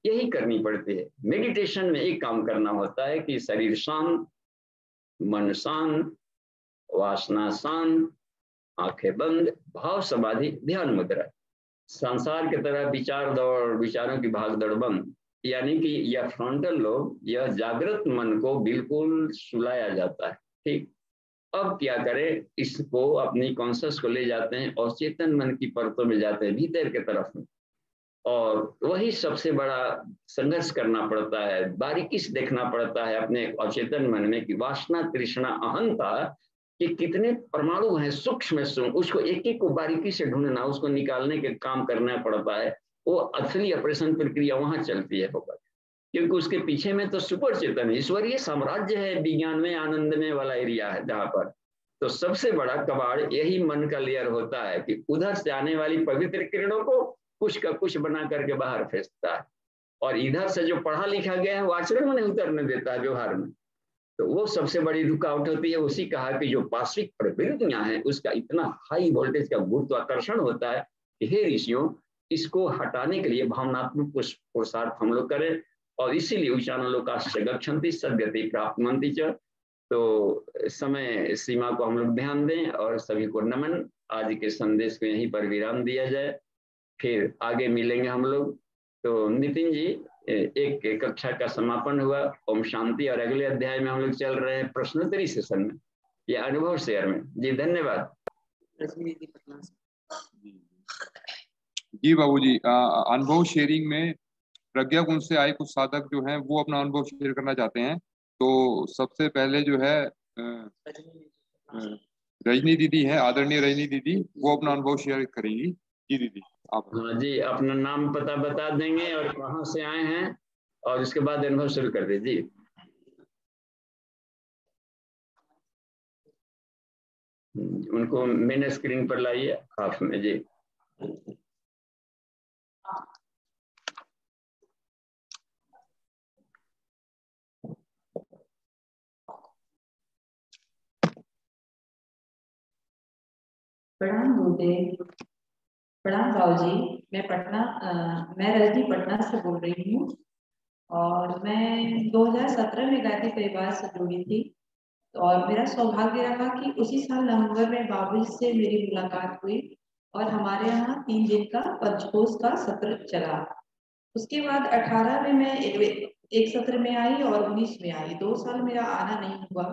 यही करनी पड़ती है। मेडिटेशन में एक काम करना होता है कि शरीर शांत, मन शांत, वासना शांत, आंखें बंद, भाव समाधि ध्यान मुद्रा, संसार की तरह विचार दौड़, विचारों की भागदौड़ बंद। यानी कि यह फ्रंटल लोब, यह जागृत मन को बिल्कुल सुलाया जाता है। ठीक, अब क्या करें, इसको अपनी कॉन्शियस को ले जाते हैं और चेतन मन की परतों में जाते हैं, भीतर के तरफ में। और वही सबसे बड़ा संघर्ष करना पड़ता है, बारीकी से देखना पड़ता है अपने अचेतन मन में कि वासना तृष्णा अहंता कि कितने परमाणु हैं सूक्ष्म सूक्ष्म, उसको एक एक को बारीकी से ढूंढना, उसको निकालने के काम करना पड़ता है। वो असली ऑपरेशन प्रक्रिया वहां चलती है होकर, क्योंकि उसके पीछे में तो सुपर चेतन ईश्वरीय साम्राज्य है, विज्ञान में आनंद में वाला एरिया है जहां पर। तो सबसे बड़ा कबाड़ यही मन का लेयर होता है कि उधर से आने वाली पवित्र किरणों को कुछ का कुछ बना करके बाहर फेंकता है, और इधर से जो पढ़ा लिखा गया है वो आचरण में नहीं उतरने देता है, व्यवहार में। तो वो सबसे बड़ी रुकावट होती है। उसी कहा कि जो पार्श्विक प्रवृत्तियां हैं उसका इतना हाई वोल्टेज का गुरुत्वाकर्षण होता है कि हे ऋषियों, इसको हटाने के लिए भावनात्मक पुरुषार्थ हम लोग करें। और इसीलिए उच्चारण लोकाश्च गच्छन्ति सद्गति प्राप्नुवन्ति च। तो समय सीमा को हम लोग ध्यान दें और सभी को नमन। आज के संदेश को यहीं पर विराम दिया जाए, फिर आगे मिलेंगे हम लोग। तो नितिन जी, एक कक्षा का समापन हुआ, ओम शांति, और अगले अध्याय में हम लोग चल रहे हैं प्रश्नोत्तरी सेशन में या अनुभव शेयर में। जी धन्यवाद। जी बाबूजी, अनुभव शेयरिंग में प्रज्ञा कुंज से आए कुछ साधक जो हैं वो अपना अनुभव शेयर करना चाहते हैं। तो सबसे पहले जो है रजनी दीदी है, आदरणीय रजनी दीदी, वो अपना अनुभव शेयर करेंगी। जी दीदी आप। हाँ जी, अपना नाम पता बता देंगे और कहाँ से आए हैं, और उसके बाद अनुभव शुरू कर दीजिए। उनको मेन स्क्रीन पर लाइए हाफ में। जी प्रणाम गुरुदेव। प्रणाम बाबूजी। मैं रजनी पटना से बोल रही हूँ, और मैं 2017 में गायत्री परिवार से जुड़ी थी। और मेरा सौभाग्य रहा कि उसी साल नवंबर में बाबूजी से मेरी मुलाकात हुई, और हमारे यहाँ 3 दिन का पंचकोश का सत्र चला। उसके बाद 18 में मैं एक सत्र में आई और 19 में आई। 2 साल मेरा आना नहीं हुआ।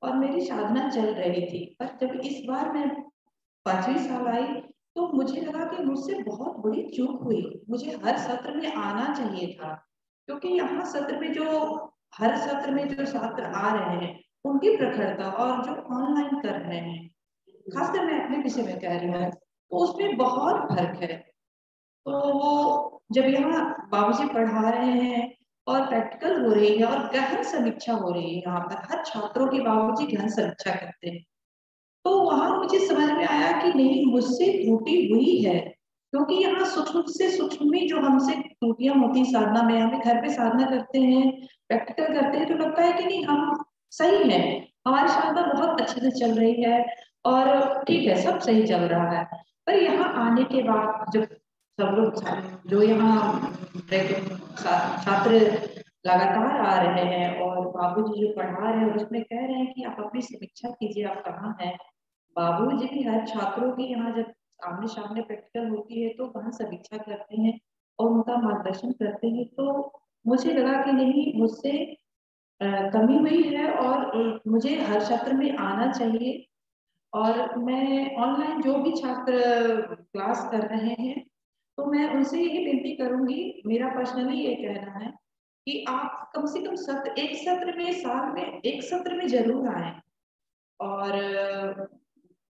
और मेरी साधना चल रही थी। पर जब इस बार मैं 5वीं साल आई तो मुझे लगा कि मुझसे बहुत बड़ी चूक हुई। मुझे हर सत्र में आना चाहिए था, क्योंकि यहाँ सत्र में जो हर सत्र में जो छात्र आ रहे हैं उनकी प्रखरता और जो ऑनलाइन कर रहे हैं, खासकर मैं अपने विषय में कह रही हूँ, तो उसमें बहुत फर्क है। तो वो जब यहाँ बाबूजी पढ़ा रहे हैं और प्रैक्टिकल हो रही है और गहन समीक्षा हो रही है, यहाँ पर हर छात्रों की बाबूजी गहन समीक्षा करते हैं, तो वहां मुझे समझ में आया कि नहीं, मुझसे त्रुटि हुई है। क्योंकि यहाँ सूक्ष्म से सूक्ष्म में जो हमसे त्रुटियां होती साधना में, हमें घर पे साधना करते हैं, प्रैक्टिकल करते हैं, तो लगता है कि नहीं हम सही है, हमारी साधना बहुत अच्छे से चल रही है और ठीक है, सब सही चल रहा है। पर यहाँ आने के बाद जब सब लोग जो यहाँ छात्र लगातार आ रहे हैं और बाबूजी जो पढ़ा रहे हैं उसमें कह रहे हैं कि आप अपनी समीक्षा कीजिए, आप कहाँ हैं। बाबूजी भी हर छात्रों की यहाँ जब आमने सामने प्रैक्टिकल होती है तो वहाँ समीक्षा करते हैं और उनका मार्गदर्शन करते हैं। तो मुझे लगा कि नहीं, मुझसे कमी हुई है और मुझे हर सत्र में आना चाहिए। और मैं ऑनलाइन जो भी छात्र क्लास कर रहे हैं तो मैं उनसे यही विनती करूंगी, मेरा पर्सनली ये कहना है कि आप कम से कम एक सत्र में, साल में एक सत्र में जरूर आए। और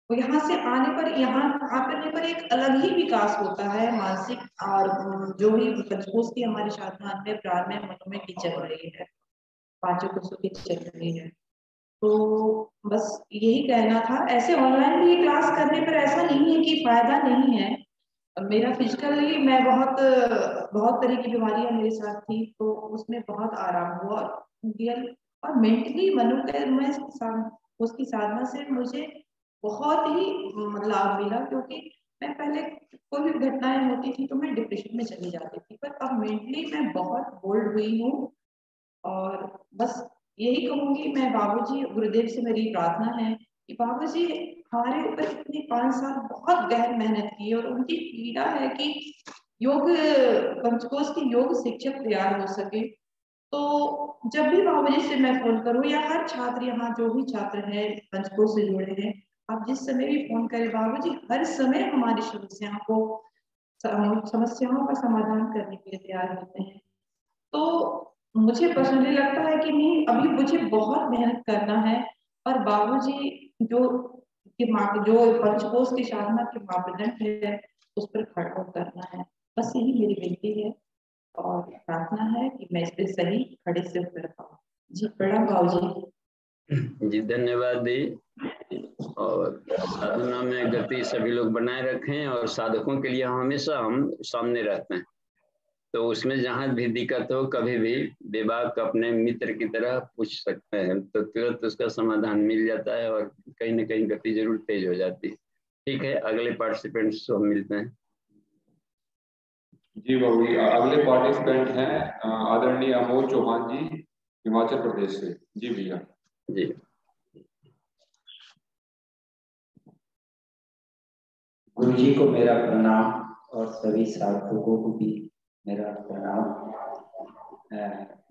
यहाँ से आने पर, यहाँ आने पर एक अलग ही विकास होता है मानसिक, और जो भी पंचकोश की हमारी साधना में प्राण में मन में की चल रही है, पांचों कोशों की चल रही है। तो बस यही कहना था। ऐसे ऑनलाइन भी क्लास करने पर ऐसा नहीं है कि फायदा नहीं है। मेरा फिजिकली मैं बहुत बहुत तरह की बीमारियां मेरे साथ थी, तो उसमें बहुत आराम हुआ। और मेंटली मनोबल उसकी साधना से मुझे बहुत ही लाभ मिला, क्योंकि मैं पहले कोई भी घटनाएं होती थी तो मैं डिप्रेशन में चली जाती थी, पर अब मेंटली मैं बहुत बोल्ड हुई हूँ। और बस यही कहूंगी मैं, बाबूजी गुरुदेव से मेरी प्रार्थना है कि बाबूजी हमारे ऊपर इतने 5 साल बहुत गहन मेहनत की, और उनकी पीड़ा है कि योग पंचकोश की योग शिक्षक तैयार हो सके। तो जब भी बाबूजी से मैं फोन करूं, या हर छात्र, यहाँ जो भी छात्र है पंचकोश से जुड़े हैं, आप जिस समय भी फोन करें, बाबूजी हर समय हमारी समस्याओं का समाधान करने के लिए तैयार होते हैं। तो मुझे पर्सनली लगता है कि नहीं, अभी मुझे बहुत मेहनत करना है और बाबूजी जो पंचकोश की साधना के मापदंड है उस पर खड़ा करना है। बस यही मेरी विनती है और प्रार्थना है कि मैं इस पे सही खड़े से उतर पाऊँ। जी प्रणाम बाबूजी। जी धन्यवाद दी। और साधना में गति सभी लोग बनाए रखें, और साधकों के लिए हमेशा हम सामने रहते हैं, तो उसमें जहां भी दिक्कत हो कभी भी बेबाक अपने मित्र की तरह पूछ सकते हैं, तो तुरंत उसका समाधान मिल जाता है और कहीं ना कहीं गति जरूर तेज हो जाती है। ठीक है, अगले पार्टिसिपेंट्स को हम मिलते हैं। जी बाबू जी, अगले पार्टिसिपेंट हैं आदरणीय अमोल चौहान जी, हिमाचल प्रदेश से। जी भैया। जी गुरु जी को मेरा प्रणाम और सभी साधकों को भी मेरा प्रणाम।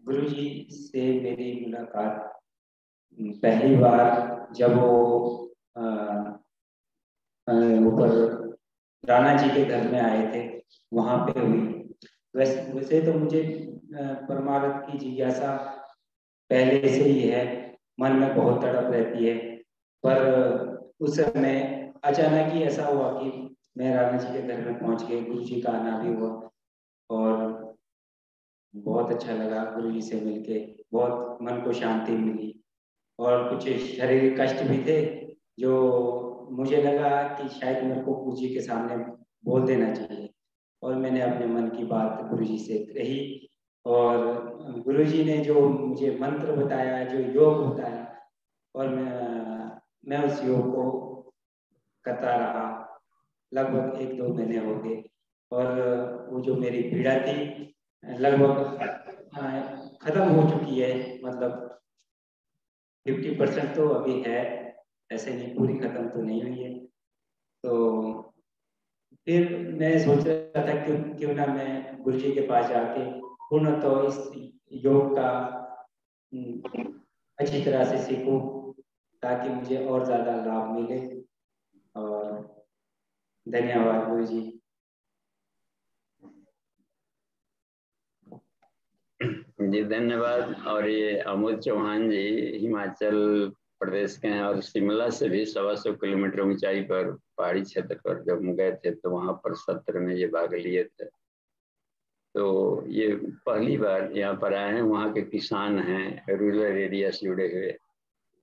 गुरु जी से मेरी मुलाकात पहली बार जब वो ऊपर राणा जी के घर में आए थे वहां पे हुई। वैसे तो मुझे परमार्थ की जिज्ञासा पहले से ही है, मन में बहुत तड़प रहती है, पर उस समय अचानक ही ऐसा हुआ कि मैं राणा जी के घर में पहुंच गए, गुरु जी का आना भी हुआ और बहुत अच्छा लगा गुरु जी से मिलके, बहुत मन को शांति मिली। और कुछ शारीरिक कष्ट भी थे जो मुझे लगा कि शायद मेरे को गुरु जी के सामने बोल देना चाहिए, और मैंने अपने मन की बात गुरु जी से कही। और गुरु जी ने जो मुझे मंत्र बताया, जो योग बताया, और मैं उस योग को करता रहा। लगभग 1-2 महीने हो गए और वो जो मेरी पीड़ा थी लगभग खत्म हो चुकी है। मतलब 50% तो अभी है, ऐसे नहीं पूरी खत्म तो नहीं हुई है। तो फिर मैं सोच रहा था कि क्यों ना मैं गुरु जी के पास जाके पूर्ण तो इस योग का अच्छी तरह से सीखूं ताकि मुझे और ज़्यादा लाभ मिले। और धन्यवाद गुरु जी। जी धन्यवाद। और ये अमोद चौहान जी हिमाचल प्रदेश के हैं और शिमला से भी 125 किलोमीटर ऊंचाई पर पहाड़ी क्षेत्र पर जब हम गए थे तो वहां पर सत्र में ये भाग लिए थे। तो ये पहली बार यहाँ पर आए हैं। वहाँ के किसान हैं, रूरल एरिया से जुड़े हुए,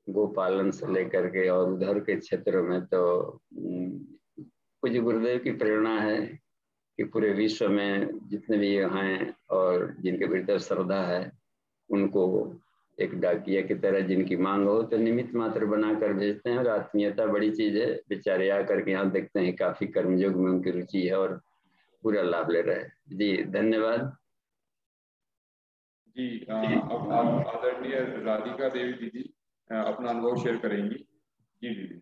गोपालन से लेकर के, और उधर के क्षेत्रों में तो कुछ गुरुदेव की प्रेरणा है कि पूरे विश्व में जितने भी हैं और जिनके भीतर श्रद्धा है उनको एक डाकिया की तरह जिनकी मांग हो तो निमित्त मात्र बनाकर भेजते हैं। और आत्मीयता बड़ी चीज है। बेचारे आकर के यहाँ देखते हैं काफी कर्मयोग में उनकी रुचि है और पूरा लाभ ले रहे हैं। जी धन्यवाद। जी अब आदरणीय राधिका देवी दीदी अपना अनुभव शेयर करेंगी। जी दीदी।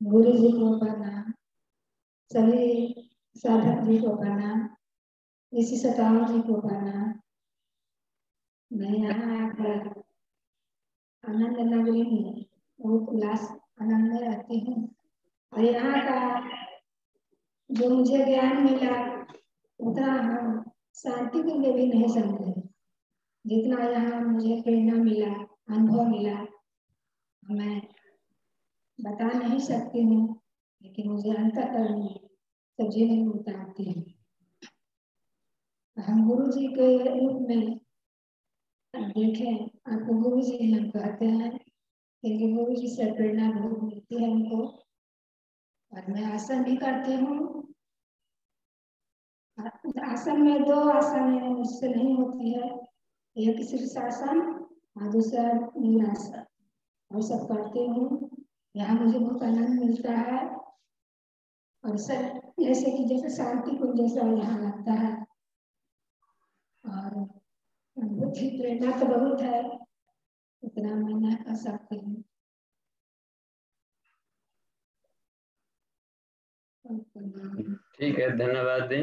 गुरु जी को प्रणाम, सभी साधक जी को प्रणाम, ऋषि सताओं जी को प्रणाम। मैं यहाँ आकर आनंद नगरी में बहुत उल्लास आनंद में रहती हूँ और यहाँ का जो मुझे ज्ञान मिला उतना हम शांति के लिए भी नहीं समझे। जितना यहाँ मुझे प्रेरणा मिला, अनुभव मिला, मैं बता नहीं सकती हूँ, लेकिन मुझे अंतःकरण में सब जीवन उतारती है। हम गुरु जी के रूप में देखें, आपको गुरु जी हम कहते हैं, क्योंकि गुरु जी से प्रेरणा बहुत मिलती है हमको। और मैं आसन भी करती हूँ। आसन में 2 आसन है, मुझसे नहीं होती है। एक शीर्षासन और दूसरा नीलासन, और सब करती हूँ। यहाँ मुझे बहुत आनंद मिलता है और सब जैसे कि जैसे शांति को जैसा यहाँ लगता है। और बुद्धि प्रेरणा तो बहुत है, इतना मैं नहीं कर सकती हूँ। ठीक है, धन्यवाद दी।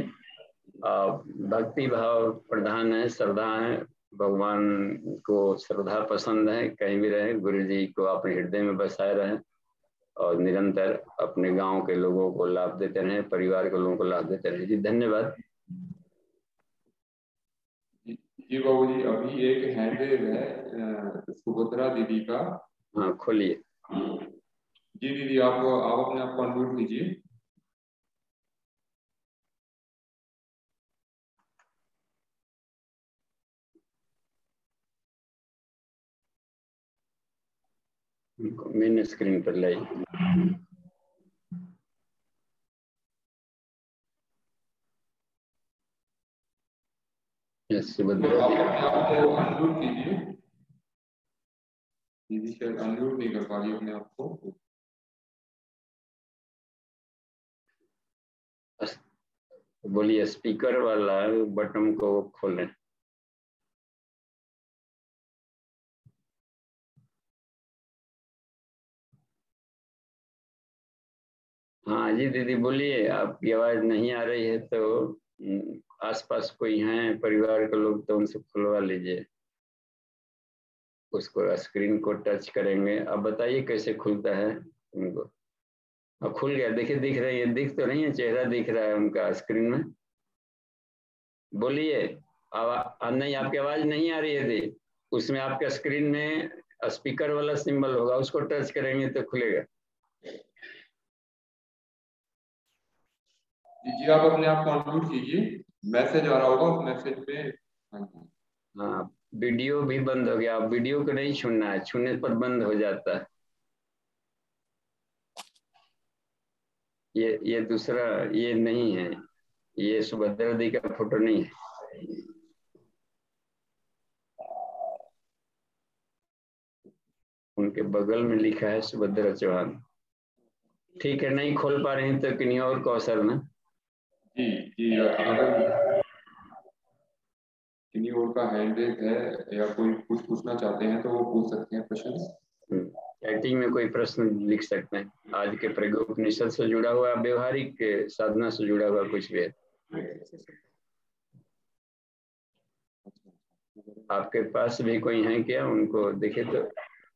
भक्ति भाव प्रधान है, श्रद्धा है, भगवान को श्रद्धा पसंद है। कहीं भी रहे गुरु जी को अपने हृदय में बसाए रहे और निरंतर अपने गांव के लोगों को लाभ देते रहे, परिवार के लोगों को लाभ देते रहे। जी धन्यवाद। जी बाबू जी, अभी एक हैंडल है सुभद्रा दीदी का। हाँ खोलिए। जी दीदी, आप अपने आप को अनम्यूट कीजिए। मेन स्क्रीन पर लाइए। सुभद्रा आप अपने आप को अनम्यूट कीजिए। दीदी शायद अनम्यूट नहीं कर पा रही अपने आप को। बोलिए, स्पीकर वाला बटन को खोलें। हाँ जी दीदी बोलिए, आपकी आवाज नहीं आ रही है तो आसपास कोई हैं परिवार के लोग तो उनसे खुलवा लीजिए। उसको स्क्रीन को टच करेंगे। अब बताइए कैसे खुलता है उनको। अब खुल गया, देखिए दिख रही है, दिख तो नहीं है, चेहरा दिख रहा है उनका स्क्रीन में। बोलिए। नहीं, आपकी आवाज नहीं आ रही है दी। उसमें आपके स्क्रीन में स्पीकर वाला सिंबल होगा, उसको टच करेंगे तो खुलेगा। जी आप अपने आप को अनम्यूट कीजिए। मैसेज आ रहा होगा, उस मैसेज में। हाँ, वीडियो भी बंद हो गया। अब वीडियो को नहीं छूना है, छूने पर बंद हो जाता है। ये दूसरा, ये नहीं है, ये सुभद्रा दी का फोटो नहीं है। उनके बगल में लिखा है सुभद्रा चौहान। ठीक है, नहीं खोल पा रहे हैं तो किन्हीं और को अवसर ना। जी जी, अगर किन्हीं और का हैंड रेज है या कोई कुछ पूछना चाहते हैं तो वो पूछ सकते हैं क्वेश्चन। चैटिंग में कोई प्रश्न लिख सकते हैं। आज के प्रगोपनिषद से जुड़ा हुआ, व्यवहारिक साधना से जुड़ा हुआ कुछ भी है। आपके पास भी कोई है क्या? उनको देखे तो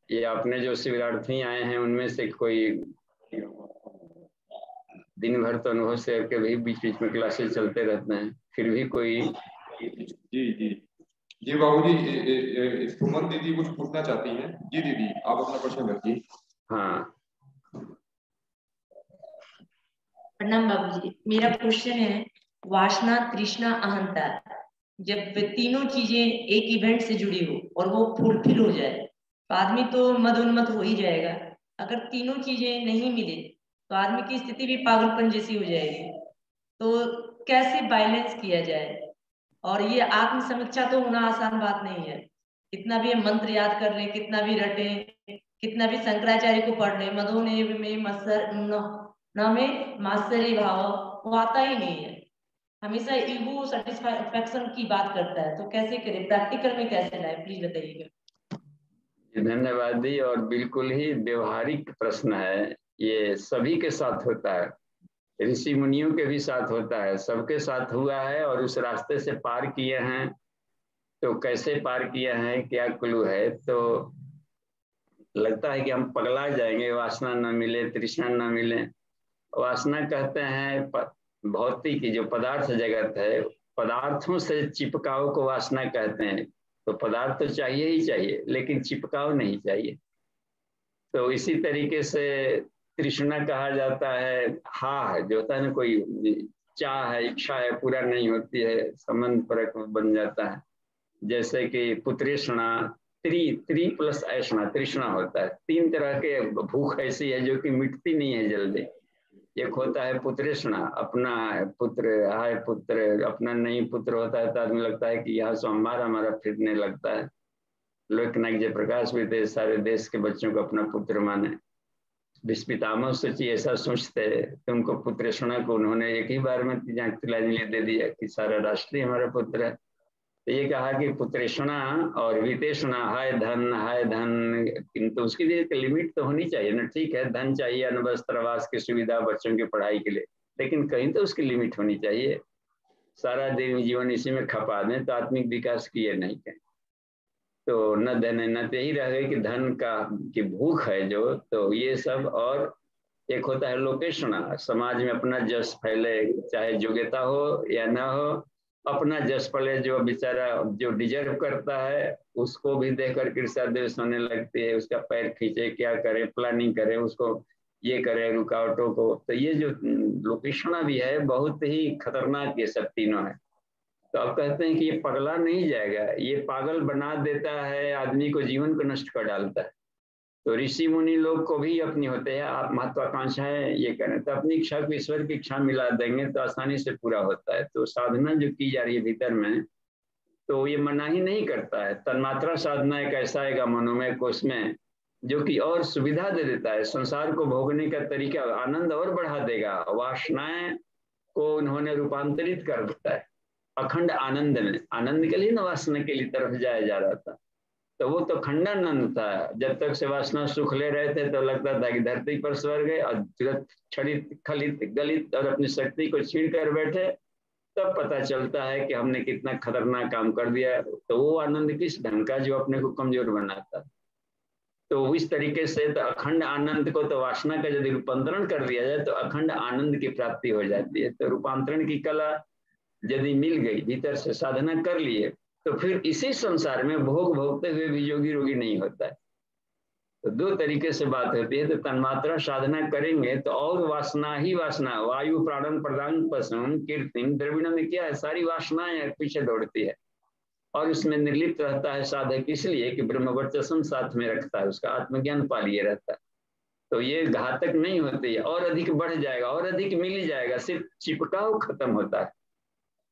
ये अपने जो शिविरार्थी आए हैं उनमें से कोई दिन भर तो अनुभव शेयर के भी बीच बीच में क्लासेस चलते रहते हैं, फिर भी कोई। जी जी जी बाबूजी, सुमन दीदी कुछ पूछना चाहती हैं। जी दीदी, आप अपना प्रश्न रखिए। हाँ, प्रणाम बाबूजी। मेरा क्वेश्चन है, वासना, तृष्णा, अहंता, जब तीनों चीजें एक इवेंट से जुड़ी हो और वो फुलफिल हो जाए तो आदमी तो मदोन्मत्त हो ही जाएगा। अगर तीनों चीजें नहीं मिले तो आदमी की स्थिति भी पागलपन जैसी हो जाएगी। तो कैसे बैलेंस किया जाए? और ये आत्म समीक्षा तो होना आसान बात नहीं है। कितना भी हम मंत्र याद कर लें, कितना भी रटे, कितना भी शंकराचार्य को पढ़ लें, मधोने में मत्सर न में मात्सर्य भाव, वो आता ही नहीं है। हमेशा ईगो सेटिस्फैक्शन की बात करता है। तो कैसे करें, प्रैक्टिकल में कैसे लाए, प्लीज बताइएगा। धन्यवाद दी। और बिल्कुल ही व्यवहारिक प्रश्न है, ये सभी के साथ होता है, ऋषि मुनियों के भी साथ होता है, सबके साथ हुआ है और उस रास्ते से पार किए हैं। तो कैसे पार किए हैं, क्या क्लू है? तो लगता है कि हम पगला जाएंगे, वासना न मिले, तृष्णा न मिले। वासना कहते हैं भौतिक जो पदार्थ जगत है, पदार्थों से चिपकाव को वासना कहते हैं। तो पदार्थ तो चाहिए ही चाहिए, लेकिन चिपकाव नहीं चाहिए। तो इसी तरीके से तृष्णा कहा जाता है, हा जो होता है ना, कोई चाह है, इच्छा है, पूरा नहीं होती है, संबंध परक बन जाता है। जैसे कि पुत्रेषणा, त्रि प्लस ऐषणा, तृष्णा होता है। तीन तरह के भूख ऐसी है जो कि मिटती नहीं है जल्दी। एक होता है पुत्रेषणा, अपना पुत्र, हाय पुत्र, अपना नहीं पुत्र होता है तो आदमी लगता है कि यहाँ से हमारा फिरने लगता है। लोकनायक जयप्रकाश भी थे, सारे देश के बच्चों को अपना पुत्र माने। विस्पितामह सोची ऐसा सोचते तो उनको पुत्रेषणा को उन्होंने एक ही बार में तिलांजलि दे दिया कि सारा राष्ट्र हमारा पुत्र है। तो ये कहा कि पुत्रेषणा और वितेषणा, हाय धन, किंतु उसकी भी एक लिमिट तो होनी चाहिए ना। ठीक है, धन चाहिए, अन्न वस्त्र आवास की सुविधा, बच्चों की पढ़ाई के लिए, लेकिन कहीं तो उसकी लिमिट होनी चाहिए। सारा दिन जीवन इसी में खपा दें तो आत्मिक विकास किए नहीं कहें। तो न देने न ते ही रह गई कि धन का की भूख है जो, तो ये सब। और एक होता है लोकेशना, समाज में अपना जस फैले, चाहे योग्यता हो या ना हो, अपना जस फैले। जो बेचारा जो डिजर्व करता है उसको भी देखकर ईर्ष्या द्वेष होने लगती है, उसका पैर खींचे, क्या करे, प्लानिंग करे, उसको ये करे, रुकावटों को। तो ये जो लोकेशना भी है बहुत ही खतरनाक, ये सब तीनों है। तो अब कहते हैं कि ये पगला नहीं जाएगा, ये पागल बना देता है, आदमी को, जीवन को नष्ट कर डालता है। तो ऋषि मुनि लोग को भी अपनी होते हैं आप महत्वाकांक्षाएं, ये करें तो अपनी इच्छा को ईश्वर की इच्छा मिला देंगे तो आसानी से पूरा होता है। तो साधना जो की जा रही है भीतर में, तो ये मना ही नहीं करता है। तन्मात्रा साधना एक ऐसा आएगा मनोमय कोष में जो कि और सुविधा दे देता है, संसार को भोगने का तरीका, आनंद और बढ़ा देगा। वासनाएं को उन्होंने रूपांतरित कर देता है अखंड आनंद में। आनंद के लिए न वासना के लिए तरफ जाया जा रहा था, तो वो तो खंडानंद था। जब तक से वासना सुख ले रहे थे तो लगता था कि धरती पर स्वर्ग है, और क्षणित खलित गलित और अपनी शक्ति को छीन कर बैठे, तब पता चलता है कि हमने कितना खतरनाक काम कर दिया। तो वो आनंद किस ढंग का जो अपने को कमजोर बनाता। तो इस तरीके से तो अखंड आनंद को तो वासना का यदि रूपांतरण कर दिया जाए तो अखंड आनंद की प्राप्ति हो जाती है। तो रूपांतरण की कला यदि मिल गई, भीतर से साधना कर लिए, तो फिर इसी संसार में भोग भोगते हुए भी योगी रोगी नहीं होता है। तो दो तरीके से बात होती है। तो तन्मात्रा साधना करेंगे तो और वासना ही वासना, वायु प्राणन प्रदान पसंद कीर्तिम द्रविण में क्या है, सारी वासनाएं पीछे दौड़ती है। और उसमें निर्लिप्त रहता है साधक इसलिए कि ब्रह्मवर्चस्व साथ में रखता है, उसका आत्मज्ञान पा लिए रहता है। तो ये घातक नहीं होती है, और अधिक बढ़ जाएगा, और अधिक मिल ही जाएगा। सिर्फ चिपकाव खत्म होता है,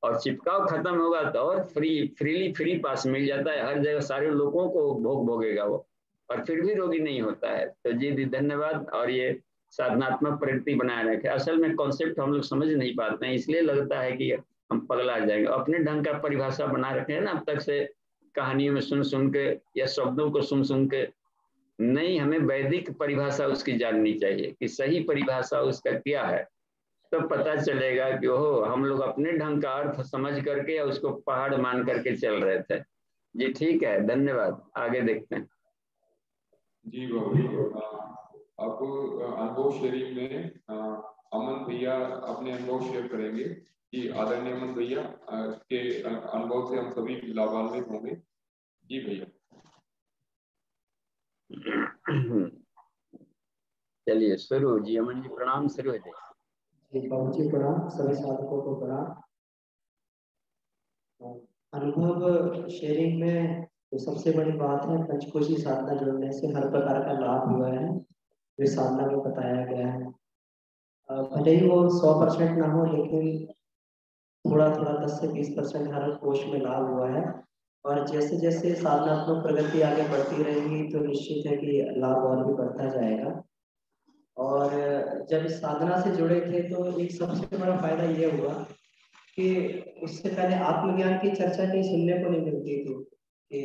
और चिपकाव खत्म होगा तो और फ्री पास मिल जाता है हर जगह, सारे लोगों को भोगेगा वो, और फिर भी रोगी नहीं होता है। तो जी धन्यवाद। और ये साधनात्मक प्रगति बनाए रखे। असल में कॉन्सेप्ट हम लोग समझ नहीं पाते हैं, इसलिए लगता है कि हम पगला जाएंगे। अपने ढंग का परिभाषा बना रखे हैं ना अब तक से, कहानियों में सुन के या शब्दों को सुन के नहीं, हमें वैदिक परिभाषा उसकी जाननी चाहिए कि सही परिभाषा उसका क्या है। तो पता चलेगा कि ओहो, हम लोग अपने ढंग का अर्थ समझ करके उसको पहाड़ मान करके चल रहे थे। जी ठीक है, धन्यवाद। आगे देखते हैं। जी बाबू जी, अब अनुभव शेयरिंग में अमन भैया अपने अनुभव शेयर करेंगे कि आदरणीय अमन भैया के अनुभव से हम सभी लाभान्वित होंगे। जी भैया। चलिए शुरू। जी अमन जी प्रणाम, शुरू हो जाइए। जी बाबू जी प्रणाम, सभी साधकों को प्रणाम। अनुभव शेयरिंग में तो सबसे बड़ी बात है पंचकोशी साधना जोड़ने से हर प्रकार का लाभ हुआ है, जो साधना में बताया गया है। भले ही वो 100% ना हो, लेकिन थोड़ा थोड़ा 10 से 20% हर कोश में लाभ हुआ है। और जैसे जैसे साधनात्मक प्रगति आगे बढ़ती रहेगी तो निश्चित है कि लाभ और भी बढ़ता जाएगा। और जब इस साधना से जुड़े थे तो एक सबसे बड़ा फायदा ये हुआ कि उससे पहले आत्मज्ञान की चर्चा कहीं सुनने को नहीं मिलती थी कि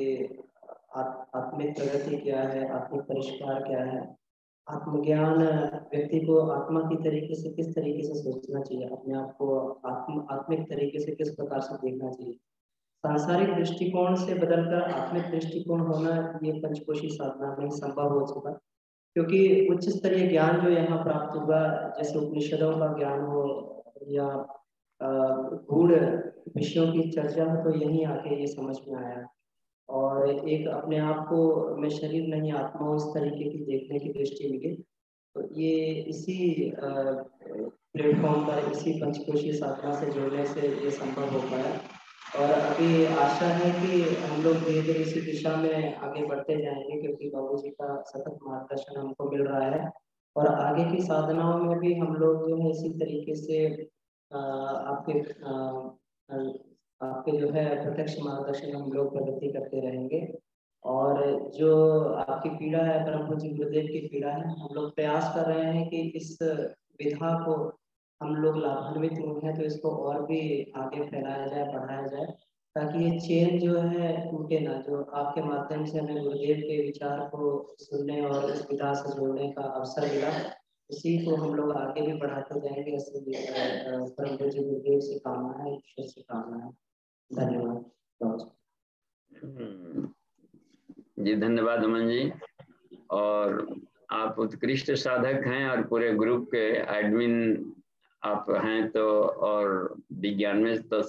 आत्मिक प्रगति क्या है, आत्मिक परिष्कार क्या है, आत्मज्ञान व्यक्ति को आत्मा की तरीके से किस तरीके से सोचना चाहिए, अपने आप को आत्मिक तरीके से किस प्रकार से देखना चाहिए। सांसारिक दृष्टिकोण से बदलकर आत्मिक दृष्टिकोण होना ये पंचकोशी साधना में संभव हो चुका, क्योंकि उच्च स्तरीय ज्ञान जो यहाँ प्राप्त हुआ, जैसे उपनिषदों का ज्ञान हो या गूढ़ विषयों की चर्चा हो, तो यहीं आके ये समझ में आया। और एक अपने आप को मैं शरीर नहीं आत्मा हूँ इस तरीके की देखने की दृष्टि मिली। तो ये इसी प्लेटफॉर्म पर, इसी पंचकोशी साधना से जुड़ने से ये संभव हो पाया। और अभी आशा है कि हम लोग धीरे धीरे इसी दिशा में आगे बढ़ते जाएंगे, क्योंकि बाबूजी का सतत मार्गदर्शन हमको मिल रहा है। और आगे की साधनाओं में भी हम लोग जो है इसी तरीके से आपके जो है प्रत्यक्ष मार्गदर्शन हम लोग प्रगति करते रहेंगे। और जो आपकी पीड़ा है, परम पूज्य गुरुदेव की पीड़ा है, हम लोग प्रयास कर रहे हैं कि इस विधा को हम लोग लाभान्वित हुए हैं तो इसको और भी आगे फैलाया जाए, बढ़ाया जाए, ताकि ये चेन जो है टूटे ना। जो आपके माध्यम से हमें गुरुदेव के विचार को सुनने और इस विधा से जोड़ने का अवसर मिला, इसी को हम लोग आगे भी बढ़ाते जाएंगे। ऐसे परम पूज्य गुरुदेव से कामना है, ईश्वर से कामना है। धन्यवाद जी। धन्यवाद अमन जी। और आप उत्कृष्ट साधक हैं और पूरे ग्रुप के एडमिन आप हैं, तो और विज्ञान में तो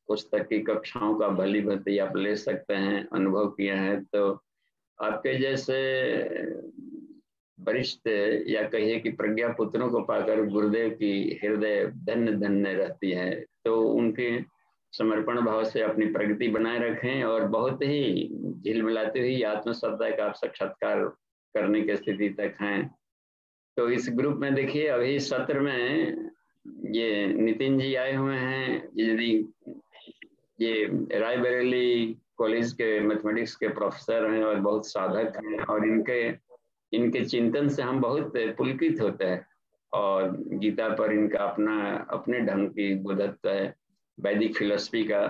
कुछ तक की कक्षाओं का भली भांति आप ले सकते हैं, अनुभव किए हैं। तो आपके जैसे वरिष्ठ या कहिए कि प्रज्ञा पुत्रों को पाकर गुरुदेव की हृदय धन्य धन्य रहती है। तो उनके समर्पण भाव से अपनी प्रगति बनाए रखें और बहुत ही झिलमिलाती हुई आत्मसत्ता का आप साक्षात्कार करने की स्थिति तक हैं। तो इस ग्रुप में देखिए अभी सत्र में ये नितिन जी आए हुए हैं। यदि ये रायबरेली कॉलेज के मैथमेटिक्स के प्रोफेसर हैं और बहुत साधक हैं, और इनके चिंतन से हम बहुत पुलकित होते हैं। और गीता पर इनका अपने ढंग की बोधत्व है, वैदिक फिलॉसफी का।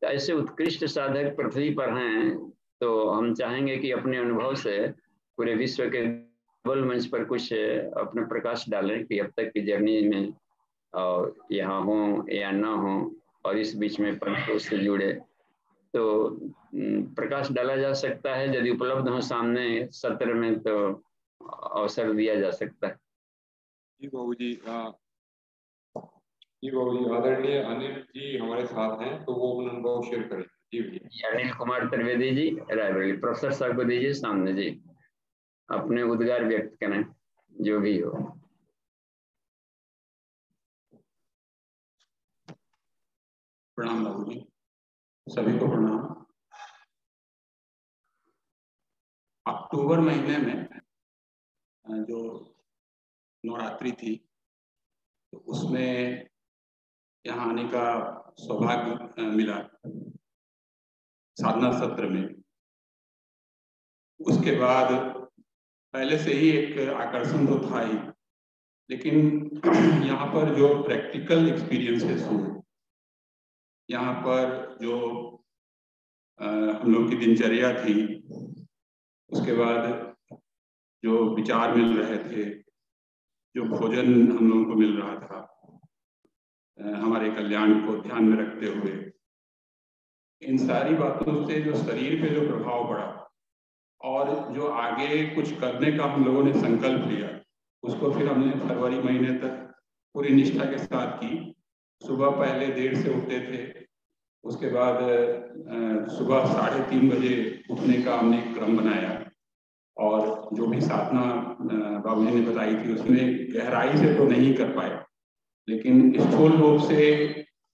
तो ऐसे उत्कृष्ट साधक पृथ्वी पर हैं, तो हम चाहेंगे कि अपने अनुभव से पूरे विश्व के ग्लोबल मंच पर कुछ अपना प्रकाश डालें कि अब तक की जर्नी में और यहाँ हो या ना हो और इस बीच में पंचकोश से जुड़े, तो प्रकाश डाला जा सकता है। यदि उपलब्ध हो सामने सत्र में तो अवसर दिया जा सकता है। जी बाबू जी, आदरणीय अनिल जी हमारे साथ हैं, तो वो अपना अनुभव शेयर करें। जी भैया। अनिल कुमार त्रिवेदी जी रायबरेली, प्रोफेसर साहब को दीजिए सामने जी, अपने उद्गार व्यक्त करें जो भी हो। प्रणाम बाबू जी, सभी को प्रणाम। अक्टूबर महीने में जो नवरात्रि थी, तो उसमें यहाँ आने का सौभाग्य मिला साधना सत्र में। उसके बाद पहले से ही एक आकर्षण तो था ही, लेकिन यहाँ पर जो प्रैक्टिकल एक्सपीरियंसेस हुए, यहाँ पर जो हम लोग की दिनचर्या थी, उसके बाद जो विचार मिल रहे थे, जो भोजन हम लोगों को मिल रहा था हमारे कल्याण को ध्यान में रखते हुए, इन सारी बातों से जो शरीर पे जो प्रभाव पड़ा और जो आगे कुछ करने का हम लोगों ने संकल्प लिया उसको फिर हमने फरवरी महीने तक पूरी निष्ठा के साथ की। सुबह पहले देर से उठते थे, उसके बाद सुबह 3:30 बजे उठने का हमने एक क्रम बनाया और जो भी साधना बाबूजी ने बताई थी उसमें गहराई से तो नहीं कर पाए, लेकिन स्थूल रूप से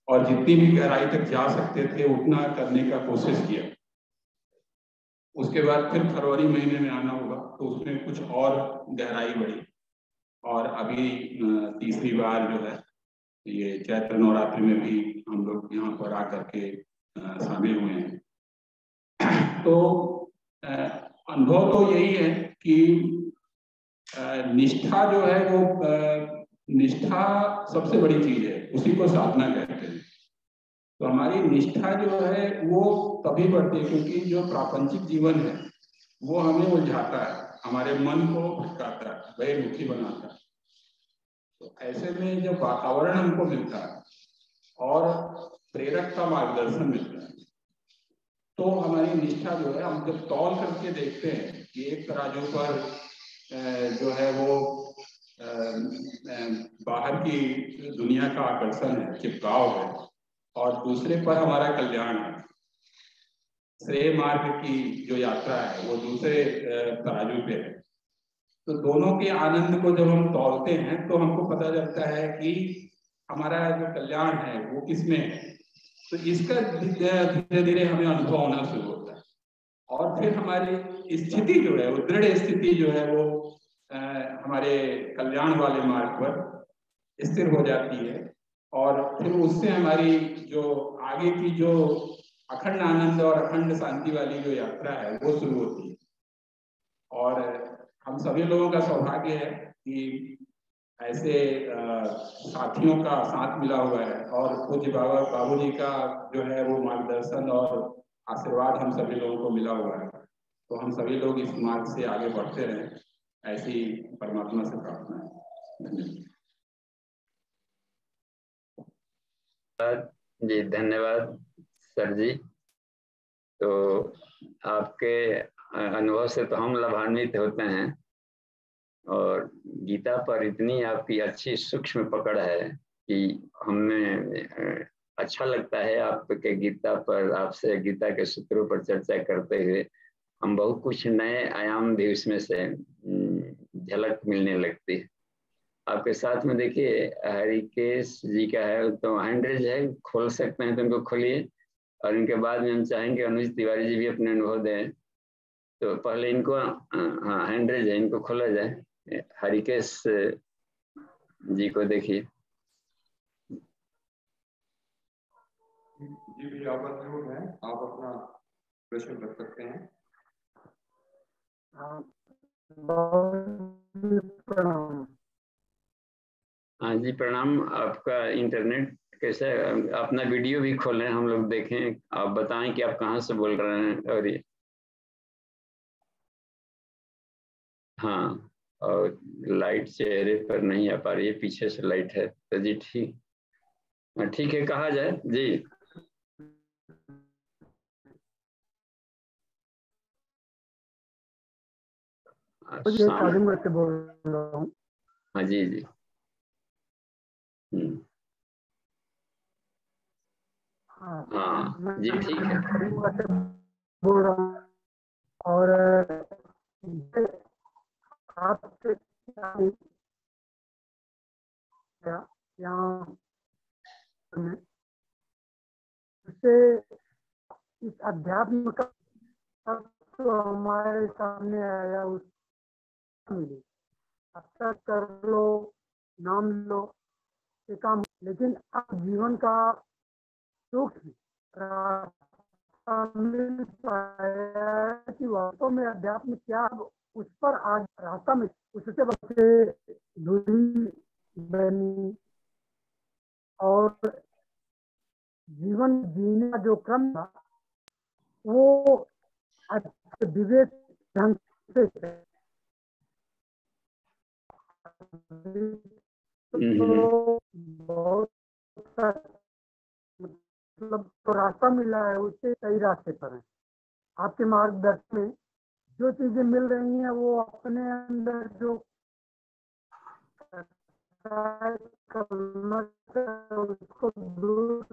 और जितनी भी गहराई तक जा सकते थे उतना करने का कोशिश किया। उसके बाद फिर फरवरी महीने में आना होगा तो उसमें कुछ और गहराई बढ़ी और अभी तीसरी बार जो है ये चैत्र नवरात्रि में भी हम लोग यहाँ पर आकर के शामिल हुए हैं। तो अनुभव तो यही है कि निष्ठा जो है वो निष्ठा सबसे बड़ी चीज है, उसी को साधना कहते हैं। तो हमारी निष्ठा जो है वो तभी बढ़ती है क्योंकि जो प्रापंचिक जीवन है वो हमें उलझाता है, हमारे मन को भटकाता है, बहिर्मुखी बनाता है। तो ऐसे में जब वातावरण हमको मिलता है और प्रेरक का मार्गदर्शन मिलता है तो हमारी निष्ठा जो है, हम जब तौल करके देखते हैं कि एक तराजू पर जो है वो बाहर की दुनिया का आकर्षण है, चिपकाव है, और दूसरे पर हमारा कल्याण है, श्रेय मार्ग की जो यात्रा है वो दूसरे तराजू पे है। तो दोनों के आनंद को जब हम तौलते हैं तो हमको पता चलता है कि हमारा जो कल्याण है वो किसमें है। तो इसका धीरे धीरे हमें अनुभव होना शुरू होता है और फिर हमारी स्थिति जो है वो दृढ़ स्थिति जो है वो हमारे कल्याण वाले मार्ग पर स्थिर हो जाती है और फिर उससे हमारी जो आगे की जो अखंड आनंद और अखंड शांति वाली जो यात्रा है वो शुरू होती है। और हम सभी लोगों का सौभाग्य है कि ऐसे साथियों का साथ मिला हुआ है और पूज्य बाबूजी का जो है वो मार्गदर्शन और आशीर्वाद हम सभी लोगों को मिला हुआ है। तो हम सभी लोग इस मार्ग से आगे बढ़ते रहें, ऐसी परमात्मा से प्रार्थना है। जी धन्यवाद सर जी। तो आपके अनुभव से तो हम लाभान्वित होते हैं और गीता पर इतनी आपकी अच्छी सूक्ष्म पकड़ है कि हमें अच्छा लगता है आपके गीता पर, आपसे गीता के सूत्रों पर चर्चा करते हुए हम बहुत कुछ नए आयाम भी उसमें से झलक मिलने लगती है। आपके साथ में देखिए हरिकेश जी का है, तो हैंड रेज है, खोल सकते हैं तो उनको खोलिए और इनके बाद में हम चाहेंगे अनुज तिवारी जी भी अपने अनुभव दें। तो पहले इनको हाँ हैंड रेज है, इनको खोला जाए। हरिकेश जी को देखिए। जी भी आप अनुभव है, आप अपना प्रश्न रख सकते हैं। हाँ जी प्रणाम। आपका इंटरनेट कैसा है? अपना वीडियो भी खोलें, हम लोग देखें, आप बताएं कि आप कहाँ से बोल रहे हैं। और ये हाँ, और लाइट चेहरे पर नहीं आ पा रही है, पीछे से लाइट है। तो जी ठीक, ठीक है, कहा जाए जी। से बोल रहा हूँ। हाँ जी जी। हाँ जी ठीक है। बोल रहा हूँ और आपसे यहाँ उससे इस अध्यात्म का तो हमारे सामने आया, उस मिली अच्छा कर लो, नाम लो, ये काम, लेकिन अब जीवन का सूक्ष्म रास्ता मिल पाया कि वास्तव में अध्यात्म क्या, उस पर आज रास्ता में उससे बच्चे दूरी बनी और जीवन जीने का जो क्रम था वो विवेक ढंग से तो बहुत मतलब तो रास्ता मिला है, उससे सही रास्ते पर है। आपके मार्गदर्शन में जो चीजें मिल रही हैं वो अपने अंदर जो उसको दूर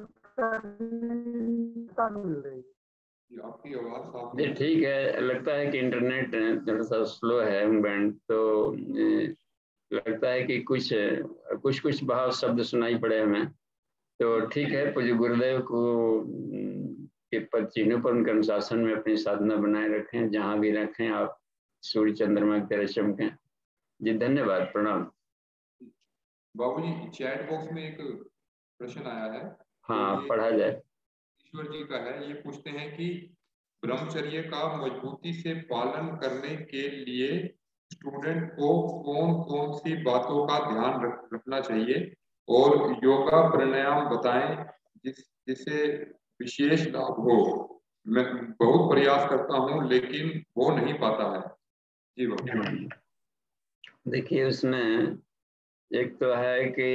मिल रही है। आपकी आवाज साफ जी ठीक है, लगता है कि इंटरनेट थोड़ा सा स्लो है बैंड, तो लगता है कि कुछ भाव शब्द सुनाई पड़े हमें। तो ठीक है, पूज्य गुरुदेव को के पद चिन्हों पर उनके अनुशासन में अपनी साधना बनाए रखें, जहाँ भी रखें आप सूर्य चंद्रमा की तरह चमकें। जी धन्यवाद, प्रणाम। बाबूजी चैट बॉक्स में एक प्रश्न आया है, हाँ तो पढ़ा जाए। ईश्वर जी का है। ये पूछते हैं कि ब्रह्मचर्य का मजबूती से पालन करने के लिए स्टूडेंट को कौन कौन सी बातों का ध्यान रखना चाहिए, और योगा प्राणायाम बताएं जिससे विशेष लाभ हो। मैं बहुत प्रयास करता हूं लेकिन हो नहीं पाता है। जी बाबू। देखिए, उसमें एक तो है कि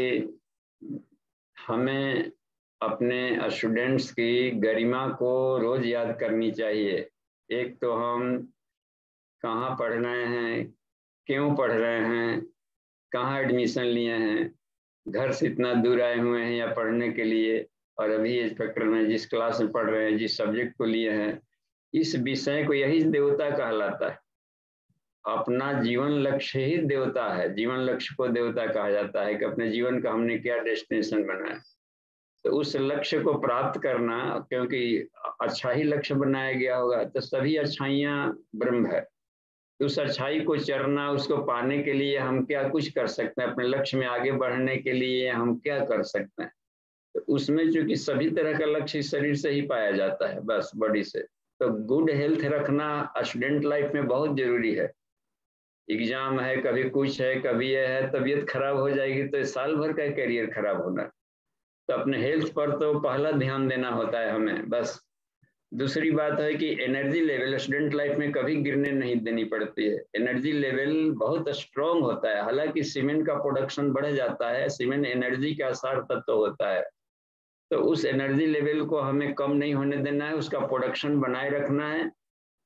हमें अपने स्टूडेंट्स की गरिमा को रोज याद करनी चाहिए। एक तो हम कहाँ पढ़ रहे हैं, क्यों पढ़ रहे हैं, कहाँ एडमिशन लिए हैं, घर से इतना दूर आए हुए हैं या पढ़ने के लिए, और अभी इस फैक्टर में जिस क्लास में पढ़ रहे हैं, जिस सब्जेक्ट को लिए हैं, इस विषय को यही देवता कहलाता है। अपना जीवन लक्ष्य ही देवता है। जीवन लक्ष्य को देवता कहा जाता है कि अपने जीवन का हमने क्या डेस्टिनेशन बनाया। तो उस लक्ष्य को प्राप्त करना, क्योंकि अच्छा ही लक्ष्य बनाया गया होगा, तो सभी अच्छाइयाँ ब्रह्म है। तो उस अच्छाई को चरना, उसको पाने के लिए हम क्या कुछ कर सकते हैं, अपने लक्ष्य में आगे बढ़ने के लिए हम क्या कर सकते हैं। तो उसमें चूंकि सभी तरह का लक्ष्य शरीर से ही पाया जाता है, बस बॉडी से। तो गुड हेल्थ रखना स्टूडेंट लाइफ में बहुत जरूरी है। एग्जाम है, कभी कुछ है, कभी ये है, तबीयत खराब हो जाएगी तो साल भर का करियर खराब होना। तो अपने हेल्थ पर तो पहला ध्यान देना होता है हमें, बस। दूसरी बात है कि एनर्जी लेवल स्टूडेंट लाइफ में कभी गिरने नहीं देनी पड़ती है। एनर्जी लेवल बहुत स्ट्रॉन्ग होता है। हालांकि सीमेंट का प्रोडक्शन बढ़ जाता है, सीमेंट एनर्जी का सार तत्व होता है, तो उस एनर्जी लेवल को हमें कम नहीं होने देना है, उसका प्रोडक्शन बनाए रखना है,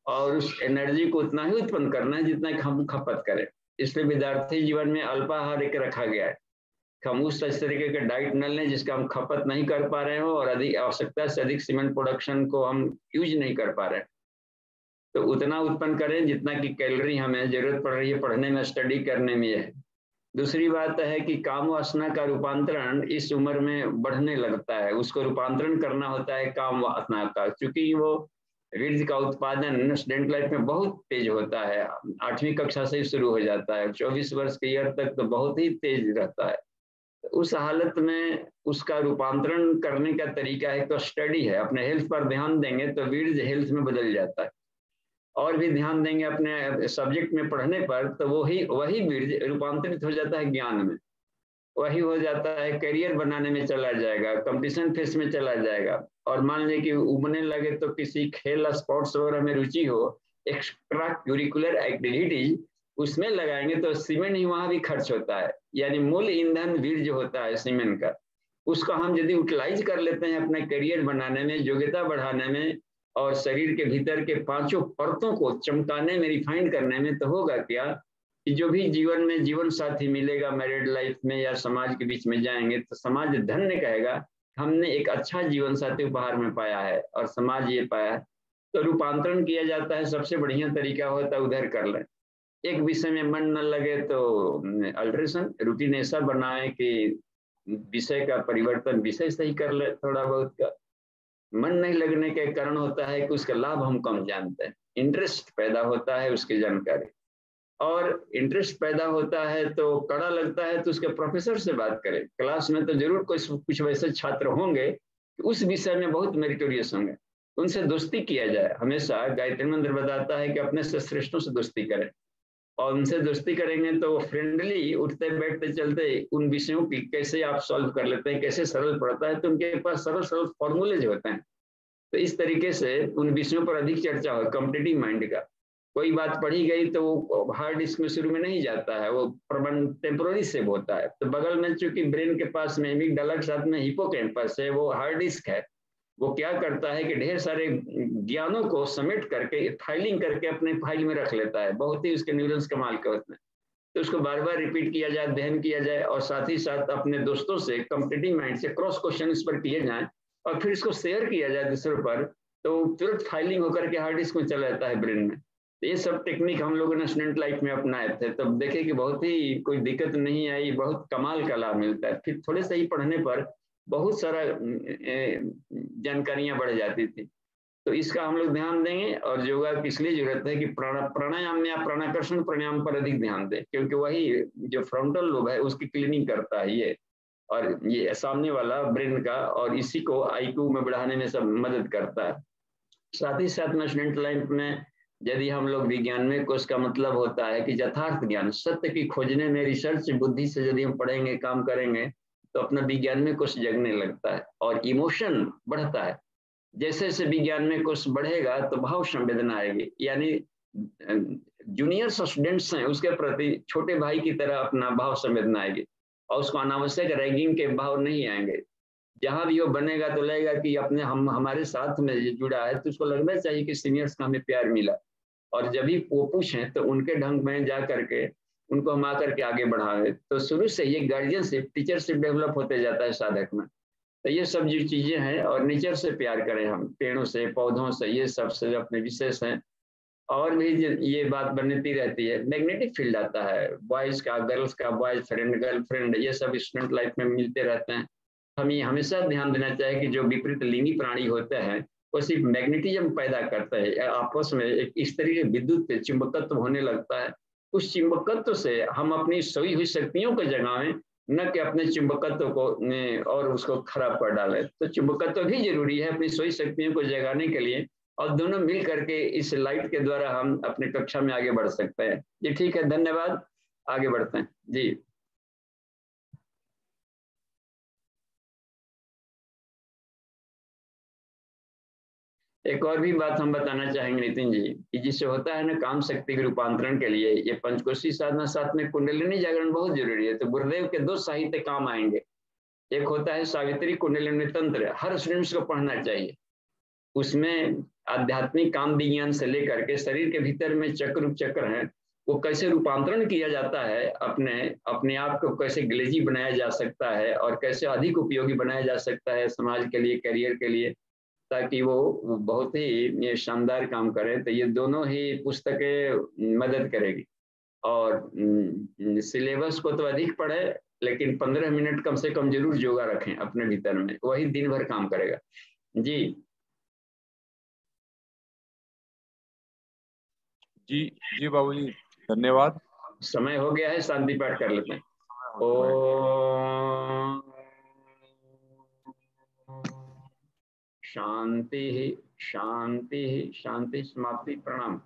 और उस एनर्जी को उतना ही उत्पन्न करना है जितना हम खपत करें। इसलिए विद्यार्थी जीवन में अल्पाहार एक रखा गया है। हम उस तरीके के डाइट न लें जिसका हम खपत नहीं कर पा रहे हो, और अधिक आवश्यकता से अधिक सीमेंट प्रोडक्शन को हम यूज नहीं कर पा रहे हैं। तो उतना उत्पन्न करें जितना कि कैलोरी हमें जरूरत पड़ रही है पढ़ने में, स्टडी करने में है। दूसरी बात है कि काम वासना का रूपांतरण इस उम्र में बढ़ने लगता है, उसको रूपांतरण करना होता है काम वासना का, क्योंकि वो वीर्य का उत्पादन स्टूडेंट लाइफ में बहुत तेज होता है। 8वीं कक्षा से ही शुरू हो जाता है, 24 वर्ष के ईयर तक तो बहुत ही तेज रहता है। उस हालत में उसका रूपांतरण करने का तरीका है तो स्टडी है। अपने हेल्थ पर ध्यान देंगे तो वीर्य हेल्थ में बदल जाता है, और भी ध्यान देंगे अपने सब्जेक्ट में पढ़ने पर तो वही वीर्य रूपांतरित हो जाता है ज्ञान में, वही हो जाता है करियर बनाने में चला जाएगा, कंपटीशन फेस में चला जाएगा। और मान लीजिए कि उबने लगे तो किसी खेल स्पोर्ट्स वगैरह में रुचि हो, एक्स्ट्रा करिकुलर एक्टिविटीज उसमें लगाएंगे तो सीमेंट ही वहां भी खर्च होता है। यानी मूल ईंधन वीर्य होता है सीमेंट का, उसका हम यदि यूटिलाइज कर लेते हैं अपने करियर बनाने में, योग्यता बढ़ाने में, और शरीर के भीतर के 5 परतों को चमकाने में, रिफाइन करने में, तो होगा क्या कि जो भी जीवन में जीवन साथी मिलेगा मैरिड लाइफ में या समाज के बीच में जाएंगे तो समाज धन्य कहेगा हमने एक अच्छा जीवन साथी उपहार में पाया है, और समाज ये पाया। तो रूपांतरण किया जाता है। सबसे बढ़िया तरीका होता है उधर कर लें। एक विषय में मन न लगे तो अल्ट्रेशन रूटीन ऐसा बनाए कि विषय का परिवर्तन विषय से ही कर ले थोड़ा बहुत का। मन नहीं लगने के कारण होता है कि उसका लाभ हम कम जानते हैं। इंटरेस्ट पैदा होता है उसकी जानकारी, और इंटरेस्ट पैदा होता है तो कड़ा लगता है तो उसके प्रोफेसर से बात करें। क्लास में तो जरूर कुछ वैसे छात्र होंगे कि उस विषय में बहुत मेरिटोरियस होंगे, उनसे दोस्ती किया जाए। हमेशा गायत्री मंत्र बताता है कि अपने से श्रेष्ठों से दोस्ती करें, और उनसे दोस्ती करेंगे तो वो फ्रेंडली उठते बैठते चलते उन विषयों की कैसे आप सॉल्व कर लेते हैं, कैसे सरल पड़ता है, तो उनके पास सरल सरल फॉर्मूलेज होते हैं। तो इस तरीके से उन विषयों पर अधिक चर्चा हो। कॉम्पिटिटिव माइंड का कोई बात पढ़ी गई तो वो हार्ड डिस्क में शुरू में नहीं जाता है, वो टेम्पोररी सेव होता है। तो बगल में चूंकि ब्रेन के पास में एमिगडाला के साथ में हिपोकैम्पस है, वो हार्ड डिस्क है, वो क्या करता है कि ढेर सारे ज्ञानों को समेट करके फाइलिंग करके अपने फाइल में रख लेता है। बहुत ही उसके न्यूरॉन्स कमाल के होते हैं। तो उसको बार बार रिपीट किया जाए, अध्ययन किया जाए, और साथ ही साथ अपने दोस्तों से कॉम्पिटिटिव माइंड से क्रॉस क्वेश्चन इस पर किए जाएं, और फिर इसको शेयर किया जाए दूसरों पर, तो तुरंत फाइलिंग होकर के हार्ड डिस्क में चला जाता है ब्रेन में। तो ये सब टेक्निक हम लोगों ने स्टूडेंट लाइफ में अपनाए थे, तब देखे कि बहुत ही कोई दिक्कत नहीं आई, बहुत कमाल का लाभ मिलता है। फिर थोड़े से ही पढ़ने पर बहुत सारा जानकारियां बढ़ जाती थी। तो इसका हम लोग ध्यान देंगे, और योगा की इसलिए जरूरत है कि प्राणायाम में आप प्राणाकर्षण प्राणायाम पर अधिक ध्यान दें, क्योंकि वही जो फ्रंटल लोब है उसकी क्लीनिंग करता है ये, और ये सामने वाला ब्रेन का, और इसी को आईक्यू में बढ़ाने में सब मदद करता है। साथ ही साथ में स्टूडेंट लाइफ में यदि हम लोग विज्ञान में, को इसका मतलब होता है कि यथार्थ ज्ञान, सत्य की खोजने में रिसर्च बुद्धि से यदि हम पढ़ेंगे, काम करेंगे, तो अपना विज्ञान में कुछ जगने लगता है और इमोशन बढ़ता है। जैसे जैसे विज्ञान में कुछ बढ़ेगा तो भाव संवेदना आएगी, यानी जूनियर स्टूडेंट्स हैं उसके प्रति छोटे भाई की तरह अपना भाव संवेदना आएगी, और उसको अनावश्यक रैगिंग के भाव नहीं आएंगे। जहां भी वो बनेगा तो लगेगा कि अपने हमारे साथ में जुड़ा है, तो उसको लगना चाहिए कि सीनियर्स का हमें प्यार मिला, और जब भी वो पूछें तो उनके ढंग में जा करके उनको हम आकर के आगे बढ़ावे। तो शुरू से ये गार्जियनशिप, टीचरशिप डेवलप होते जाता है साधक में। तो ये सब जो चीजें हैं, और नेचर से प्यार करें हम, पेड़ों से, पौधों से, ये सब से अपने विशेष हैं। और भी ये बात बनती रहती है, मैग्नेटिक फील्ड आता है, बॉयज का, गर्ल्स का, बॉयज फ्रेंड, गर्ल फ्रेंड, ये सब स्टूडेंट लाइफ में मिलते रहते हैं। हमें हमेशा ध्यान देना चाहिए कि जो विपरीत लिंगी प्राणी होते हैं वो सिर्फ मैग्नेटिज्म पैदा करता है, आपस में एक इस तरीके विद्युत चुंबकत्व होने लगता है। उस चुंबकत्व से हम अपनी सोई हुई शक्तियों को जगाएं, न कि अपने चुंबकत्व को और उसको खराब कर डाले। तो चुंबकत्व भी जरूरी है अपनी सोई शक्तियों को जगाने के लिए, और दोनों मिल करके इस लाइट के द्वारा हम अपनी कक्षा में आगे बढ़ सकते हैं। जी ठीक है, धन्यवाद, आगे बढ़ते हैं जी। एक और भी बात हम बताना चाहेंगे नितिन जी, कि जिससे होता है ना काम शक्ति के रूपांतरण के लिए ये पंचकोशी साधना, साथ में कुंडलिनी जागरण बहुत जरूरी है। तो गुरुदेव के 2 साहित्य काम आएंगे। एक होता है सावित्री कुंडलिनी तंत्र, हर स्टूडेंट्स को पढ़ना चाहिए। उसमें आध्यात्मिक काम विज्ञान से लेकर के शरीर के भीतर में चक्र उपचक्र है, वो कैसे रूपांतरण किया जाता है, अपने आप को कैसे ग्लेजी बनाया जा सकता है, और कैसे अधिक उपयोगी बनाया जा सकता है समाज के लिए, करियर के लिए, ताकि वो बहुत ही ये शानदार काम करें। तो ये दोनों ही पुस्तकें मदद करेगी। और सिलेबस को तो अधिक पढ़े, लेकिन 15 मिनट कम से कम जरूर योगा रखें अपने भीतर में, वही दिन भर काम करेगा जी। जी जी बाबूजी, धन्यवाद। समय हो गया है, शांति पाठ कर लेते हैं। ओम शांति शांति शांति, समाप्ति, प्रणाम।